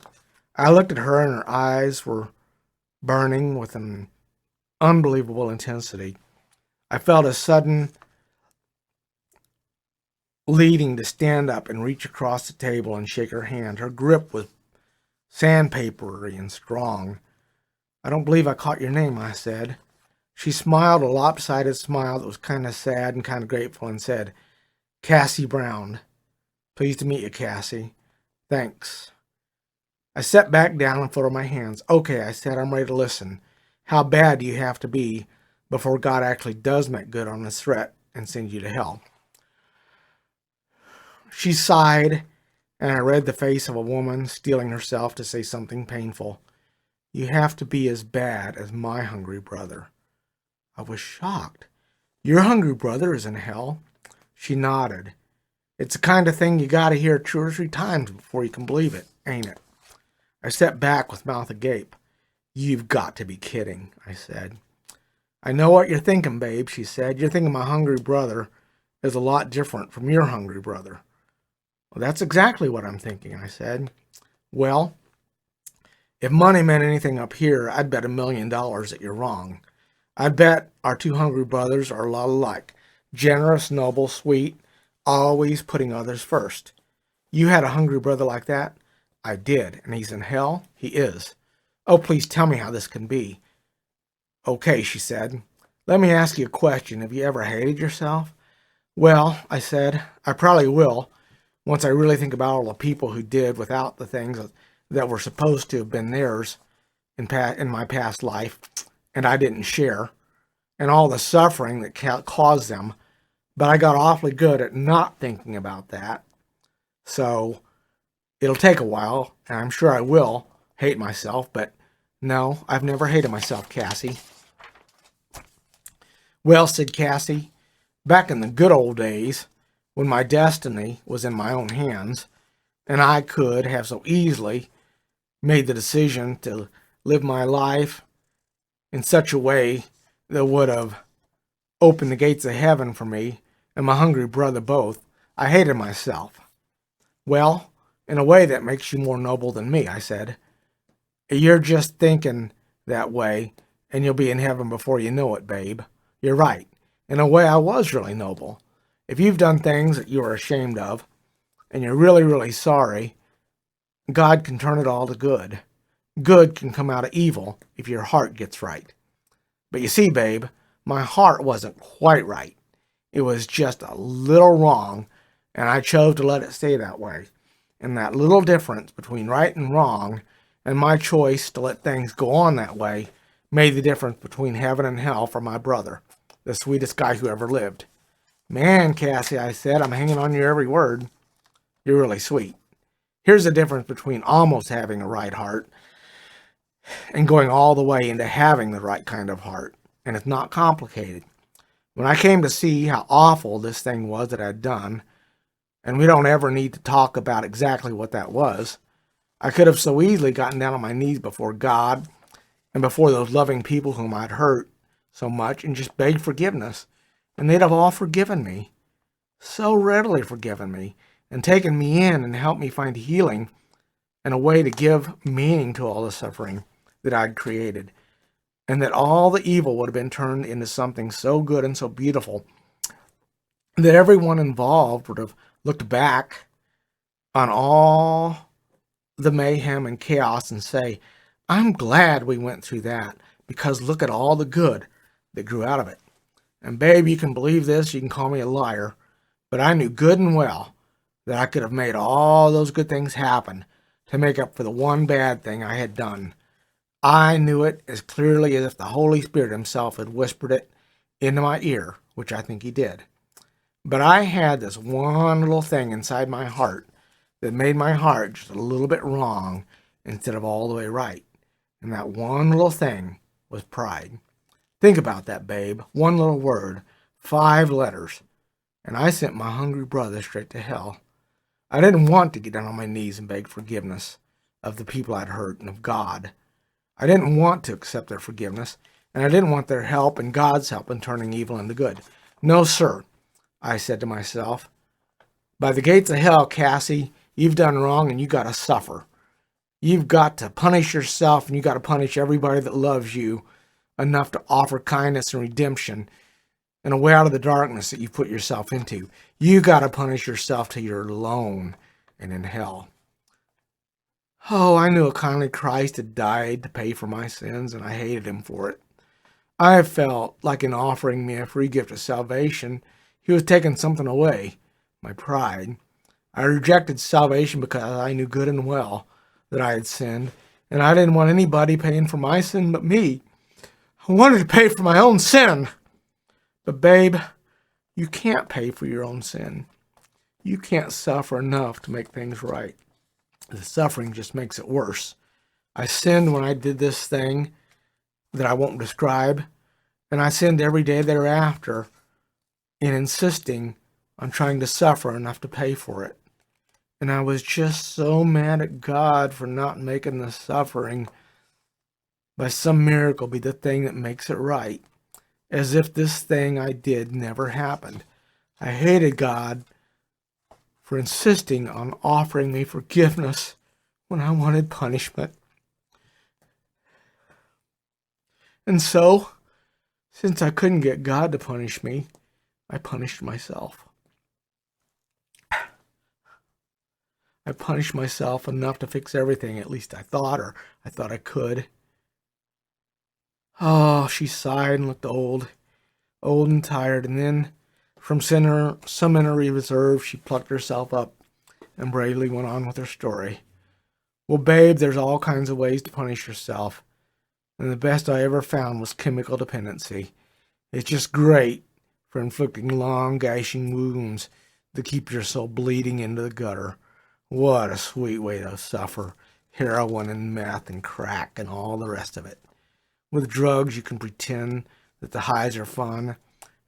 I looked at her and her eyes were burning with an unbelievable intensity. I felt a sudden leading to stand up and reach across the table and shake her hand. Her grip was sandpapery and strong. I don't believe I caught your name, I said. She smiled a lopsided smile that was kind of sad and kind of grateful and said, Cassie Brown. Pleased to meet you, Cassie. Thanks. I sat back down and folded my hands. Okay, I said, I'm ready to listen. How bad do you have to be before God actually does make good on this threat and send you to hell? She sighed, and I read the face of a woman steeling herself to say something painful. You have to be as bad as my hungry brother. I was shocked. Your hungry brother is in hell? She nodded. It's the kind of thing you gotta hear 2 or 3 times before you can believe it, ain't it? I stepped back with mouth agape. You've got to be kidding, I said. I know what you're thinking, babe, she said. You're thinking my hungry brother is a lot different from your hungry brother. Well, that's exactly what I'm thinking, I said. Well, if money meant anything up here, I'd bet $1 million that you're wrong. I'd bet our 2 hungry brothers are a lot alike. Generous, noble, sweet, always putting others first. You had a hungry brother like that? I did, and he's in hell? He is. Oh, please tell me how this can be. Okay, she said. Let me ask you a question. Have you ever hated yourself? Well, I said, I probably will, once I really think about all the people who did without the things that were supposed to have been theirs in my past life, and I didn't share, and all the suffering that caused them. But I got awfully good at not thinking about that. So it'll take a while, and I'm sure I will hate myself, but no, I've never hated myself, Cassie. Well, said Cassie, back in the good old days, when my destiny was in my own hands, and I could have so easily made the decision to live my life in such a way that would have opened the gates of heaven for me and my hungry brother both, I hated myself. Well, in a way that makes you more noble than me, I said. You're just thinking that way, and you'll be in heaven before you know it, babe. You're right. In a way, I was really noble. If you've done things that you are ashamed of, and you're really, really sorry, God can turn it all to good. Good can come out of evil if your heart gets right. But you see, babe, my heart wasn't quite right. It was just a little wrong, and I chose to let it stay that way. And that little difference between right and wrong, and my choice to let things go on that way, made the difference between heaven and hell for my brother, the sweetest guy who ever lived. Man, Cassie, I said, I'm hanging on your every word. You're really sweet. Here's the difference between almost having a right heart and going all the way into having the right kind of heart. And it's not complicated. When I came to see how awful this thing was that I'd done, and we don't ever need to talk about exactly what that was, I could have so easily gotten down on my knees before God and before those loving people whom I'd hurt so much and just begged forgiveness. And they'd have all forgiven me, so readily forgiven me, and taken me in and helped me find healing and a way to give meaning to all the suffering that I'd created. And that all the evil would have been turned into something so good and so beautiful that everyone involved would have looked back on all the mayhem and chaos and say, I'm glad we went through that, because look at all the good that grew out of it. And babe, you can believe this, you can call me a liar, but I knew good and well that I could have made all those good things happen to make up for the one bad thing I had done. I knew it as clearly as if the Holy Spirit himself had whispered it into my ear, which I think he did. But I had this one little thing inside my heart that made my heart just a little bit wrong instead of all the way right. And that one little thing was pride. Think about that, babe. One little word, 5 letters. And I sent my hungry brother straight to hell. I didn't want to get down on my knees and beg forgiveness of the people I'd hurt and of God. I didn't want to accept their forgiveness, and I didn't want their help and God's help in turning evil into good. No, sir, I said to myself. By the gates of hell, Cassie, you've done wrong and you got to suffer. You've got to punish yourself, and you got to punish everybody that loves you enough to offer kindness and redemption and a way out of the darkness that you put yourself into. You got to punish yourself till you're alone and in hell. Oh, I knew a kindly Christ had died to pay for my sins, and I hated him for it. I felt like in offering me a free gift of salvation, he was taking something away, my pride. I rejected salvation because I knew good and well that I had sinned, and I didn't want anybody paying for my sin but me. I wanted to pay for my own sin. But babe, you can't pay for your own sin. You can't suffer enough to make things right. The suffering just makes it worse. I sinned when I did this thing that I won't describe, and I sinned every day thereafter in insisting on trying to suffer enough to pay for it. And I was just so mad at God for not making the suffering by some miracle be the thing that makes it right, as if this thing I did never happened. I hated God for insisting on offering me forgiveness when I wanted punishment. And so, since I couldn't get God to punish me, I punished myself. I punished myself enough to fix everything, at least I thought, or I thought I could. Oh, she sighed and looked old and tired, and then, from some inner reserve, she plucked herself up and bravely went on with her story. Well, babe, there's all kinds of ways to punish yourself, and the best I ever found was chemical dependency. It's just great for inflicting long, gashing wounds that keep your soul bleeding into the gutter. What a sweet way to suffer. Heroin and meth and crack and all the rest of it. With drugs, you can pretend that the highs are fun,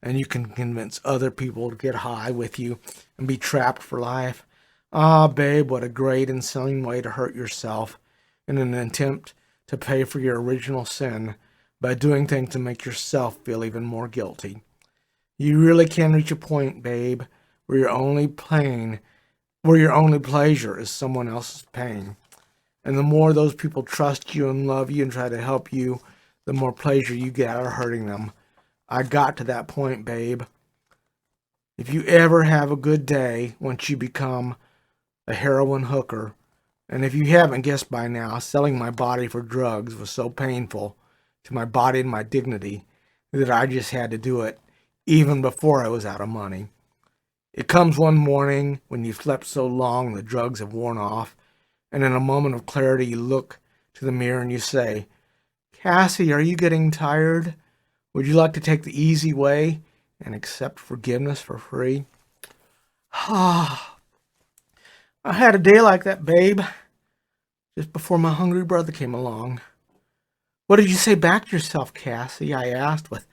and you can convince other people to get high with you and be trapped for life. Ah, babe, what a great and silly way to hurt yourself in an attempt to pay for your original sin by doing things to make yourself feel even more guilty. You really can reach a point, babe, where your only pleasure is someone else's pain. And the more those people trust you and love you and try to help you, the more pleasure you get out of hurting them. I got to that point, babe. If you ever have a good day once you become a heroin hooker, and if you haven't guessed by now, selling my body for drugs was so painful to my body and my dignity that I just had to do it even before I was out of money. It comes one morning when you've slept so long the drugs have worn off, and in a moment of clarity you look to the mirror and you say, Cassie, are you getting tired? Would you like to take the easy way and accept forgiveness for free? I had a day like that, babe, just before my hungry brother came along. What did you say back to yourself, Cassie? I asked with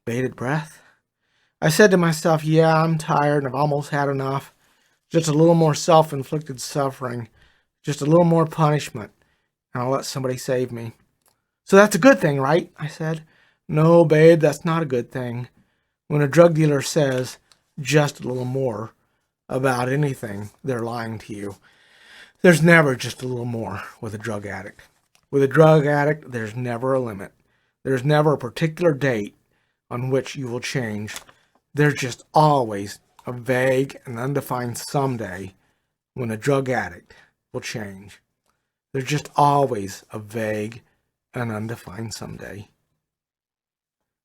bated breath. I said to myself, yeah, I'm tired and I've almost had enough. Just a little more self-inflicted suffering. Just a little more punishment. And I'll let somebody save me. So that's a good thing, right? I said. No, babe, that's not a good thing. When a drug dealer says just a little more about anything, they're lying to you. There's never just a little more with a drug addict. With a drug addict, there's never a limit. There's never a particular date on which you will change. There's just always a vague and undefined someday when a drug addict will change. There's just always a vague and undefined someday.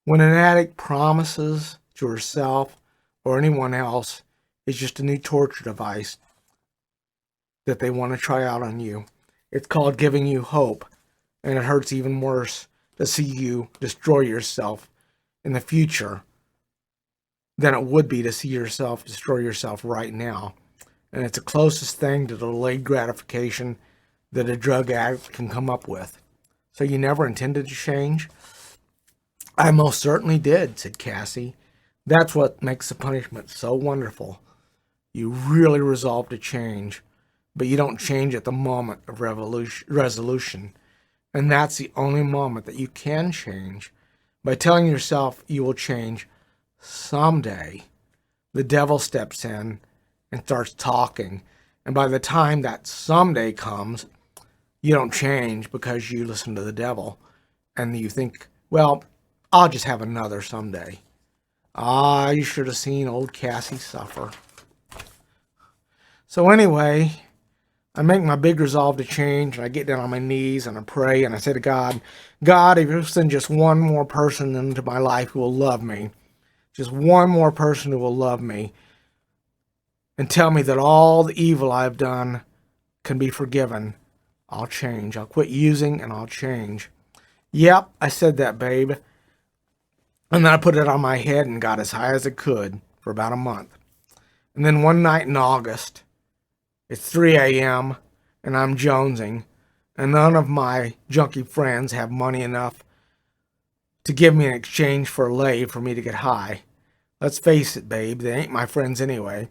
When an addict promises to herself or anyone else it's just a new torture device that they want to try out on you. It's called giving you hope, and it hurts even worse to see you destroy yourself in the future than it would be to see yourself destroy yourself right now. And it's the closest thing to delayed gratification that a drug addict can come up with. So you never intended to change? I most certainly did, said Cassie. That's what makes the punishment so wonderful. You really resolve to change, but you don't change at the moment of resolution. And that's the only moment that you can change. By telling yourself you will change someday, the devil steps in and starts talking. And by the time that someday comes, you don't change because you listen to the devil. And you think, well, I'll just have another someday. Ah, you should have seen old Cassie suffer. So anyway, I make my big resolve to change, and I get down on my knees, and I pray, and I say to God, God, if you send just one more person into my life who will love me, just one more person who will love me, and tell me that all the evil I've done can be forgiven, I'll change. I'll quit using, and I'll change. Yep, I said that, babe. And then I put it on my head and got as high as I could for about a month. And then one night in August, it's 3 a.m., and I'm jonesing, and none of my junkie friends have money enough to give me in exchange for a lay for me to get high. Let's face it, babe, they ain't my friends anyway,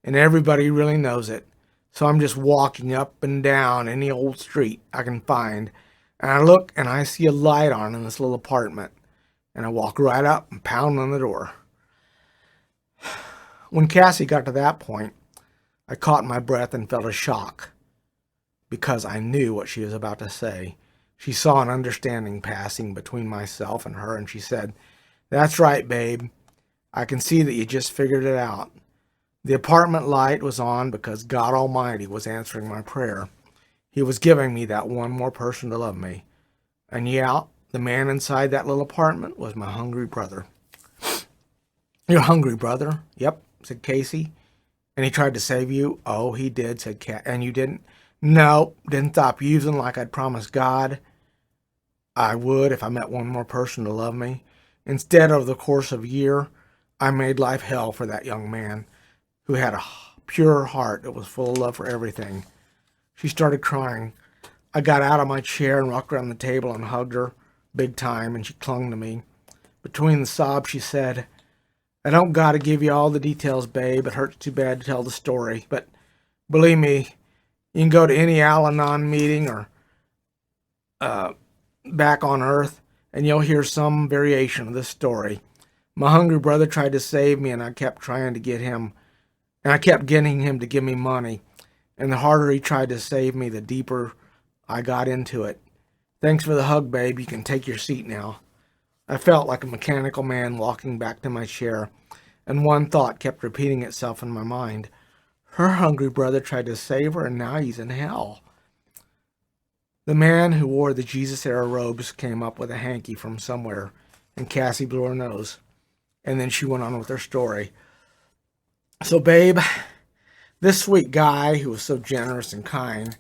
and everybody really knows it. So I'm just walking up and down any old street I can find, and I look and I see a light on in this little apartment, and I walk right up and pound on the door. When Cassie got to that point, I caught my breath and felt a shock because I knew what she was about to say. She saw an understanding passing between myself and her, and she said, "That's right, babe. I can see that you just figured it out. The apartment light was on because God Almighty was answering my prayer. He was giving me that one more person to love me. And yeah, the man inside that little apartment was my hungry brother. You're hungry, brother? Yep, said Casey. And he tried to save you? Oh, he did, said Cat. And you didn't? No, didn't stop using like I'd promised God I would if I met one more person to love me. Instead, over the course of a year, I made life hell for that young man who had a pure heart that was full of love for everything. She started crying. I got out of my chair and walked around the table and hugged her big time, and she clung to me. Between the sobs, she said, I don't gotta give you all the details, babe. It hurts too bad to tell the story. But believe me, you can go to any Al-Anon meeting or back on Earth, and you'll hear some variation of this story. My hungry brother tried to save me, and I kept trying to get him, and I kept getting him to give me money. And the harder he tried to save me, the deeper I got into it. Thanks for the hug, babe. You can take your seat now. I felt like a mechanical man walking back to my chair, and one thought kept repeating itself in my mind. Her hungry brother tried to save her, and now he's in hell. The man who wore the Jesus-era robes came up with a hanky from somewhere, and Cassie blew her nose. And then she went on with her story. So, babe, this sweet guy who was so generous and kind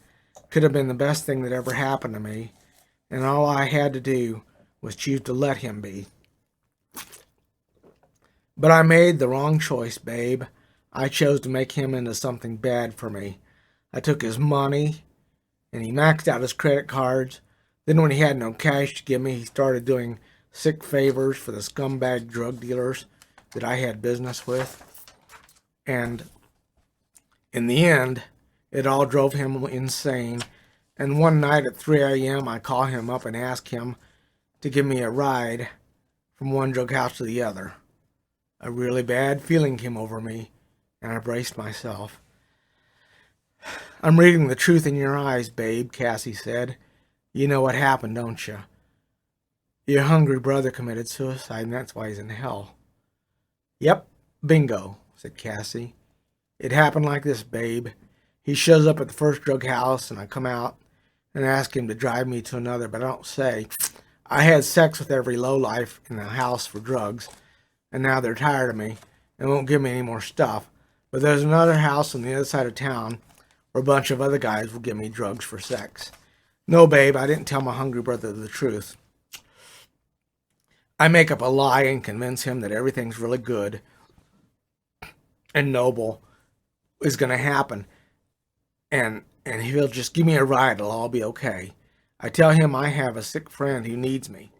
could have been the best thing that ever happened to me, and all I had to do was choose to let him be. But I made the wrong choice, babe. I chose to make him into something bad for me. I took his money, and he maxed out his credit cards. Then when he had no cash to give me, he started doing sick favors for the scumbag drug dealers that I had business with. And in the end, it all drove him insane. And one night at 3 a.m., I call him up and ask him to give me a ride from one drug house to the other. A really bad feeling came over me, and I braced myself. I'm reading the truth in your eyes, babe, Cassie said. You know what happened, don't you? Your hungry brother committed suicide, and that's why he's in hell. Yep, bingo, said Cassie. It happened like this, babe. He shows up at the first drug house, and I come out and ask him to drive me to another, but I don't say. I had sex with every lowlife in the house for drugs, and now they're tired of me and won't give me any more stuff. But there's another house on the other side of town where a bunch of other guys will give me drugs for sex. No, babe, I didn't tell my hungry brother the truth. I make up a lie and convince him that everything's really good and noble is going to happen, and he'll just give me a ride. It'll all be okay. I tell him I have a sick friend who needs me.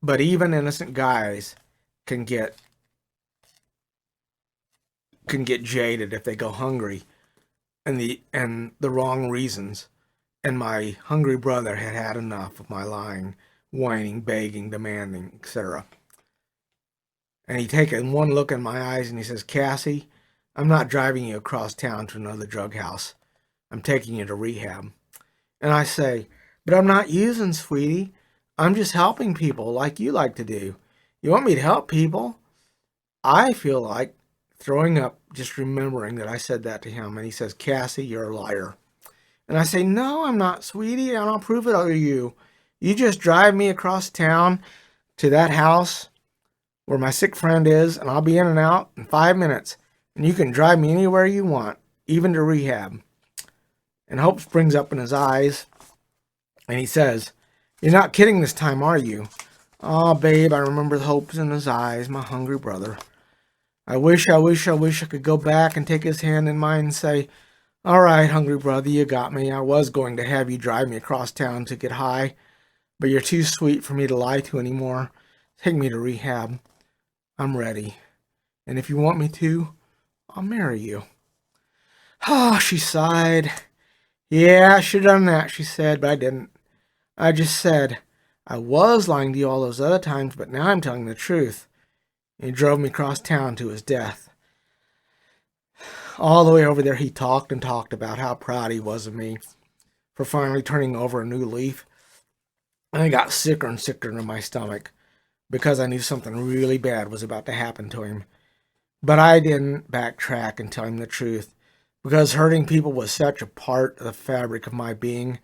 But even innocent guys can get jaded if they go hungry and the wrong reasons. And my hungry brother had had enough of my lying, whining, begging, demanding, etc. And he taken one look in my eyes and he says, Cassie, I'm not driving you across town to another drug house. I'm taking you to rehab. And I say, but I'm not using, sweetie. I'm just helping people like you like to do. You want me to help people? I feel like throwing up just remembering that I said that to him. And he says, Cassie, you're a liar. And I say, no, I'm not, sweetie, and I'll prove it to you. You just drive me across town to that house where my sick friend is, and I'll be in and out in 5 minutes. And you can drive me anywhere you want, even to rehab. And hope springs up in his eyes, and he says, you're not kidding this time, are you? Oh, babe, I remember the hopes in his eyes, my hungry brother. I wish I could go back and take his hand in mine and say, all right, hungry brother, you got me. I was going to have you drive me across town to get high, but you're too sweet for me to lie to anymore. Take me to rehab. I'm ready. And if you want me to, I'll marry you. Oh, she sighed. Yeah, I should have done that, she said, but I didn't. I just said, I was lying to you all those other times, but now I'm telling the truth. And he drove me across town to his death. All the way over there, he talked and talked about how proud he was of me for finally turning over a new leaf. And I got sicker and sicker in my stomach because I knew something really bad was about to happen to him. But I didn't backtrack and tell him the truth, because hurting people was such a part of the fabric of my being.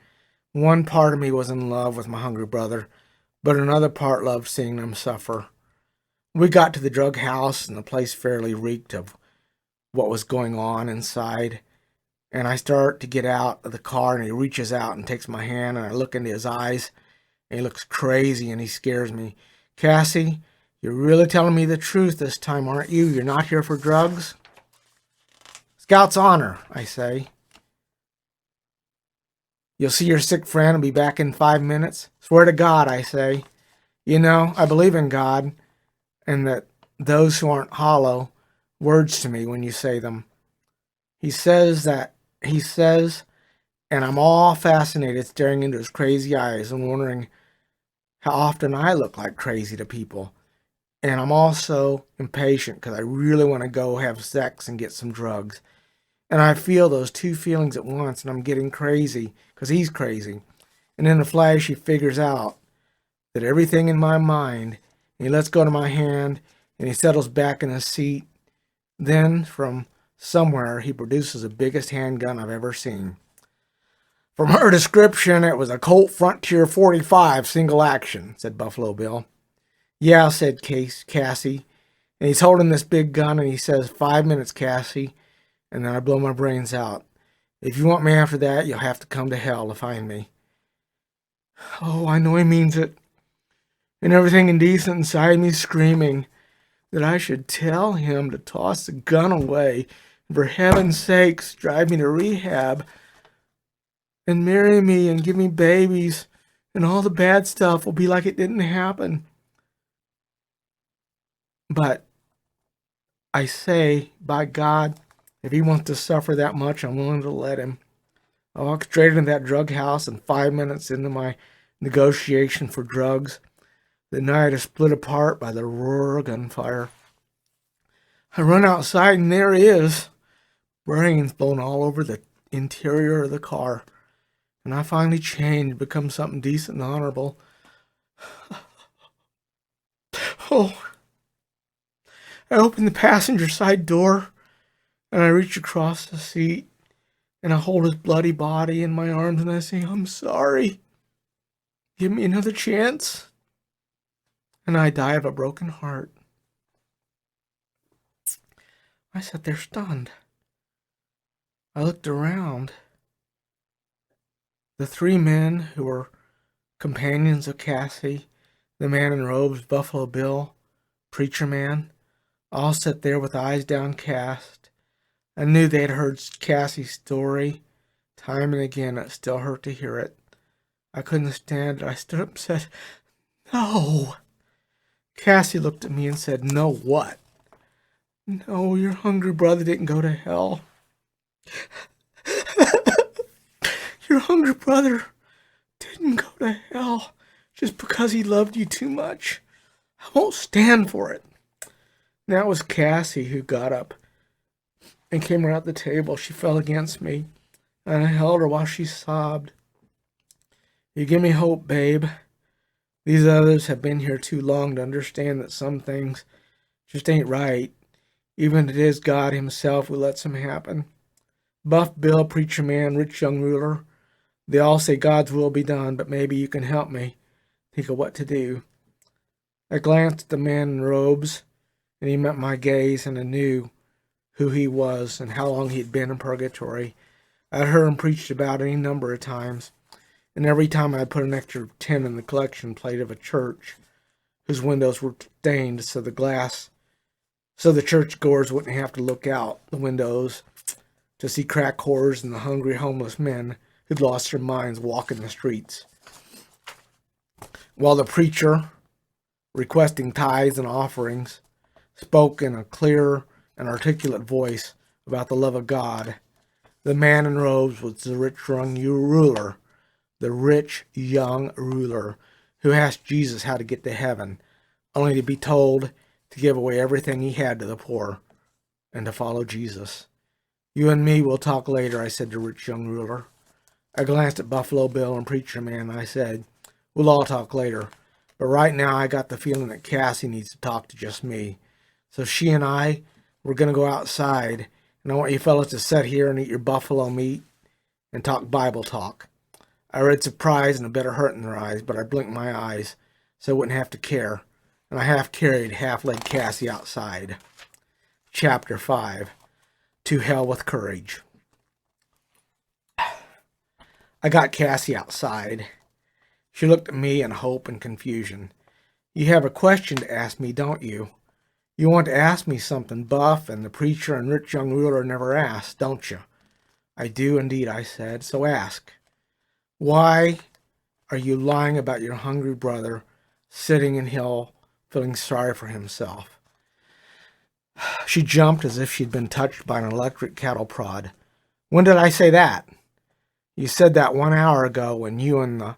One part of me was in love with my hungry brother, but another part loved seeing them suffer. We got to the drug house, and the place fairly reeked of what was going on inside. And I start to get out of the car, and he reaches out and takes my hand, and I look into his eyes, and he looks crazy, and he scares me. Cassie, you're really telling me the truth this time, aren't you? You're not here for drugs? Scout's honor, I say. You'll see your sick friend and be back in 5 minutes? Swear to God, I say. You know, I believe in God, and that those who aren't hollow words to me when you say them. He says, and I'm all fascinated staring into his crazy eyes and wondering how often I look like crazy to people. And I'm also impatient because I really want to go have sex and get some drugs. And I feel those two feelings at once, and I'm getting crazy because he's crazy. And in a flash, he figures out that everything in my mind, and he lets go of my hand, and he settles back in his seat. Then, from somewhere, he produces the biggest handgun I've ever seen. From her description, it was a Colt Frontier 45 single action, said Buffalo Bill. Yeah, said Cassie. And he's holding this big gun, and he says, 5 minutes, Cassie. And then I blow my brains out. If you want me after that, you'll have to come to hell to find me. Oh, I know he means it. And everything indecent inside me screaming that I should tell him to toss the gun away. For heaven's sakes, drive me to rehab and marry me and give me babies, and all the bad stuff will be like it didn't happen. But I say, by God, if he wants to suffer that much, I'm willing to let him. I walked straight into that drug house, and 5 minutes into my negotiation for drugs, the night is split apart by the roar of gunfire. I run outside, and there he is, brains blown all over the interior of the car. And I finally change, become something decent and honorable. Oh, I open the passenger side door, and I reach across the seat, and I hold his bloody body in my arms, and I say, I'm sorry. Give me another chance. And I die of a broken heart. I sat there stunned. I looked around. The three men who were companions of Cassie, the man in robes, Buffalo Bill, Preacher Man, all sat there with eyes downcast. I knew they had heard Cassie's story time and again. It still hurt to hear it. I couldn't stand it. I stood up and said, No. Cassie looked at me and said, No what? No, your hungry brother didn't go to hell. Your hungry brother didn't go to hell just because he loved you too much. I won't stand for it. That was Cassie who got up and came around the table. She fell against me, and I held her while she sobbed. You give me hope, babe. These others have been here too long to understand that some things just ain't right, even if it is God himself who lets them happen. Buff Bill, Preacher Man, Rich Young Ruler, they all say God's will be done, but maybe you can help me think of what to do. I glanced at the man in robes, and he met my gaze, and I knew who he was and how long he'd been in purgatory. I'd heard him preached about any number of times, and every time I'd put an extra 10 in the collection plate of a church whose windows were stained so the churchgoers wouldn't have to look out the windows to see crack whores and the hungry homeless men who'd lost their minds walking the streets. While the preacher, requesting tithes and offerings, spoke in a clear and articulate voice about the love of God, the man in robes was the rich young ruler who asked Jesus how to get to heaven, only to be told to give away everything he had to the poor and to follow Jesus. You and me will talk later, I said to rich young ruler. I glanced at Buffalo Bill and Preacher Man, and I said, we'll all talk later, but right now I got the feeling that Cassie needs to talk to just me. So she and I We're going to go outside, and I want you fellas to sit here and eat your buffalo meat and talk Bible talk. I read surprise and a bit of hurt in their eyes, but I blinked my eyes so I wouldn't have to care, and I half-led Cassie outside. Chapter 5, To Hell with Courage. I got Cassie outside. She looked at me in hope and confusion. You have a question to ask me, don't you? You want to ask me something Buff and the preacher and rich young ruler never asked, don't you? I do indeed, I said, so ask. Why are you lying about your hungry brother sitting in hell feeling sorry for himself? She jumped as if she'd been touched by an electric cattle prod. When did I say that? You said that 1 hour ago when you and the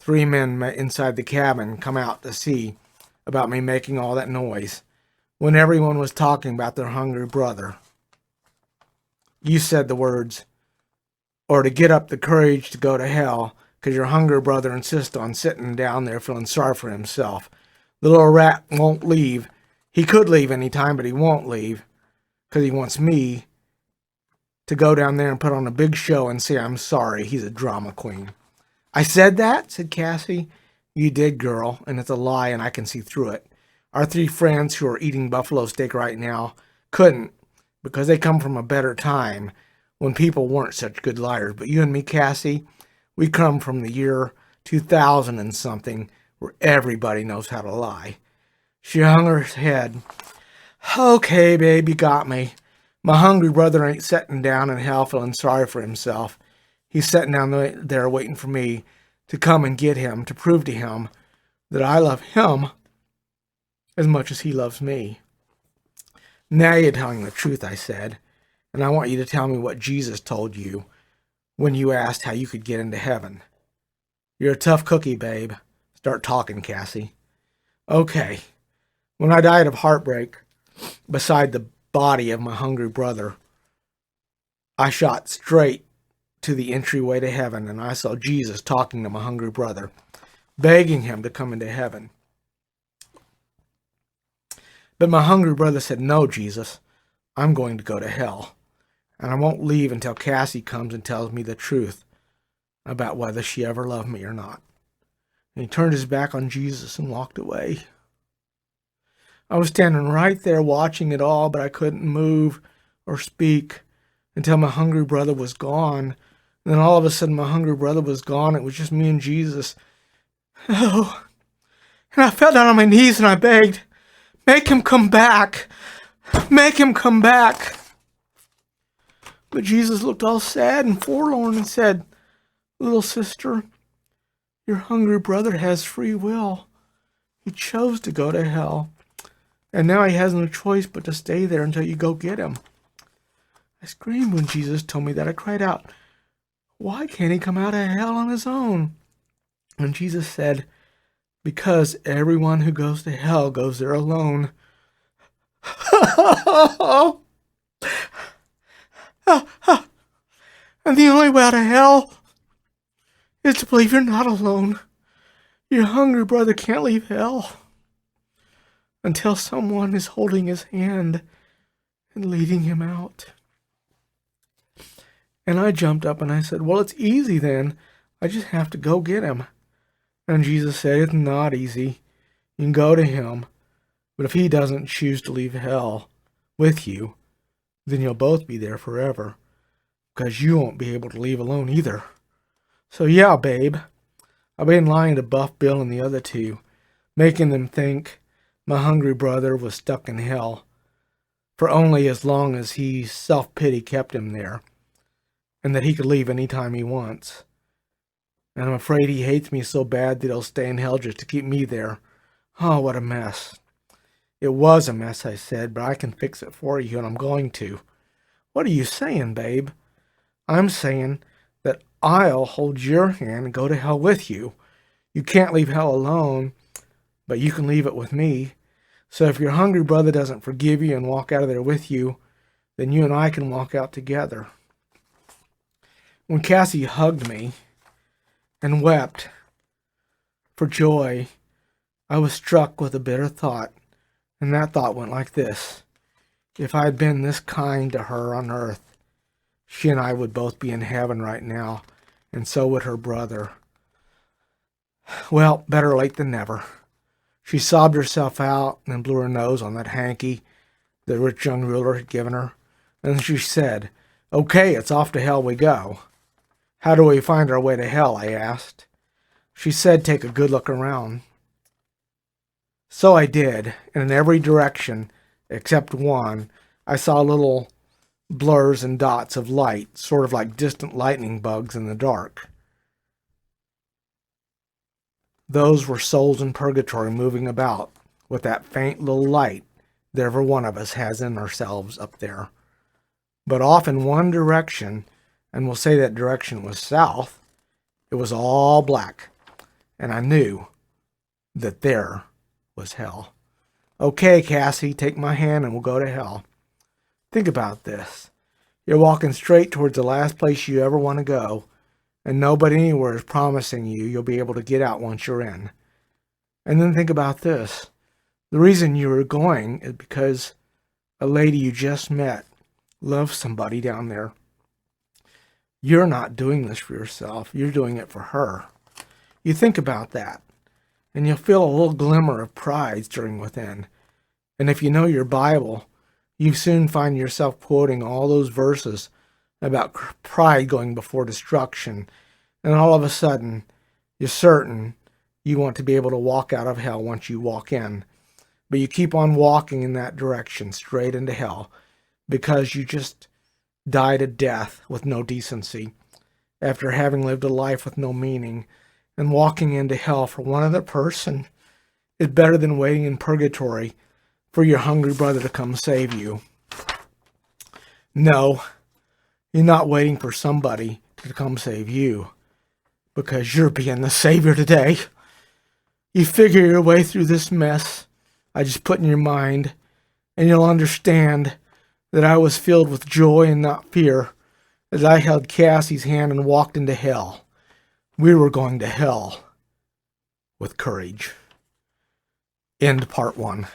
3 men inside the cabin come out to see about me making all that noise, when everyone was talking about their hungry brother. You said the words, or to get up the courage to go to hell, because your hungry brother insists on sitting down there feeling sorry for himself. The little rat won't leave. He could leave any time, but he won't leave, because he wants me to go down there and put on a big show and say I'm sorry. He's a drama queen. I said that, said Cassie. You did, girl, and it's a lie, and I can see through it. Our 3 friends who are eating buffalo steak right now couldn't, because they come from a better time when people weren't such good liars. But you and me, Cassie, we come from the year 2000 and something, where everybody knows how to lie. She hung her head. Okay, babe, you got me. My hungry brother ain't sitting down in hell feeling sorry for himself. He's sitting down there waiting for me to come and get him, to prove to him that I love him as much as he loves me. Now you're telling the truth, I said, and I want you to tell me what Jesus told you when you asked how you could get into heaven. You're a tough cookie, babe. Start talking, Cassie. Okay. When I died of heartbreak beside the body of my hungry brother, I shot straight to the entryway to heaven, and I saw Jesus talking to my hungry brother, begging him to come into heaven. But my hungry brother said, no, Jesus, I'm going to go to hell, and I won't leave until Cassie comes and tells me the truth about whether she ever loved me or not. And he turned his back on Jesus and walked away. I was standing right there watching it all, but I couldn't move or speak until my hungry brother was gone. And then all of a sudden my hungry brother was gone. It was just me and Jesus. Oh, and I fell down on my knees and I begged, make him come back. Make him come back. But Jesus looked all sad and forlorn and said, little sister, your hungry brother has free will. He chose to go to hell. And now he has no choice but to stay there until you go get him. I screamed when Jesus told me that. I cried out, why can't he come out of hell on his own? And Jesus said, because everyone who goes to hell goes there alone. And the only way out of hell is to believe you're not alone. Your hungry brother can't leave hell until someone is holding his hand and leading him out. And I jumped up and I said, well, it's easy then. I just have to go get him. And Jesus said, it's not easy. You can go to him, but if he doesn't choose to leave hell with you, then you'll both be there forever, because you won't be able to leave alone either. So yeah, babe, I've been lying to Buff, Bill, and the other 2, making them think my hungry brother was stuck in hell for only as long as his self-pity kept him there, and that he could leave any time he wants. And I'm afraid he hates me so bad that he'll stay in hell just to keep me there. Oh, what a mess. It was a mess, I said, but I can fix it for you, and I'm going to. What are you saying, babe? I'm saying that I'll hold your hand and go to hell with you. You can't leave hell alone, but you can leave it with me. So if your hungry brother doesn't forgive you and walk out of there with you, then you and I can walk out together. When Cassie hugged me and wept for joy, I was struck with a bitter thought, and that thought went like this. If I had been this kind to her on earth, she and I would both be in heaven right now, and so would her brother. Well, better late than never. She sobbed herself out and blew her nose on that hanky the rich young ruler had given her. And she said, "Okay, it's off to hell we go." "How do we find our way to hell?" I asked. She said, "Take a good look around." So I did, and in every direction, except one, I saw little blurs and dots of light, sort of like distant lightning bugs in the dark. Those were souls in purgatory moving about with that faint little light that every one of us has in ourselves up there. But off in one direction, and we'll say that direction was south, it was all black, and I knew that there was hell. "Okay, Cassie, take my hand and we'll go to hell." Think about this. You're walking straight towards the last place you ever want to go, and nobody anywhere is promising you'll be able to get out once you're in. And then think about this. The reason you were going is because a lady you just met loves somebody down there. You're not doing this for yourself. You're doing it for her. You think about that, and you'll feel a little glimmer of pride stirring within. And if you know your Bible, you soon find yourself quoting all those verses about pride going before destruction, and all of a sudden, you're certain you want to be able to walk out of hell once you walk in. But you keep on walking in that direction, straight into hell, because you just died a death with no decency, after having lived a life with no meaning, and walking into hell for one other person is better than waiting in purgatory for your hungry brother to come save you. No, you're not waiting for somebody to come save you, because you're being the savior today. You figure your way through this mess I just put in your mind, and you'll understand that I was filled with joy and not fear as I held Cassie's hand and walked into hell. We were going to hell with courage. End part 1.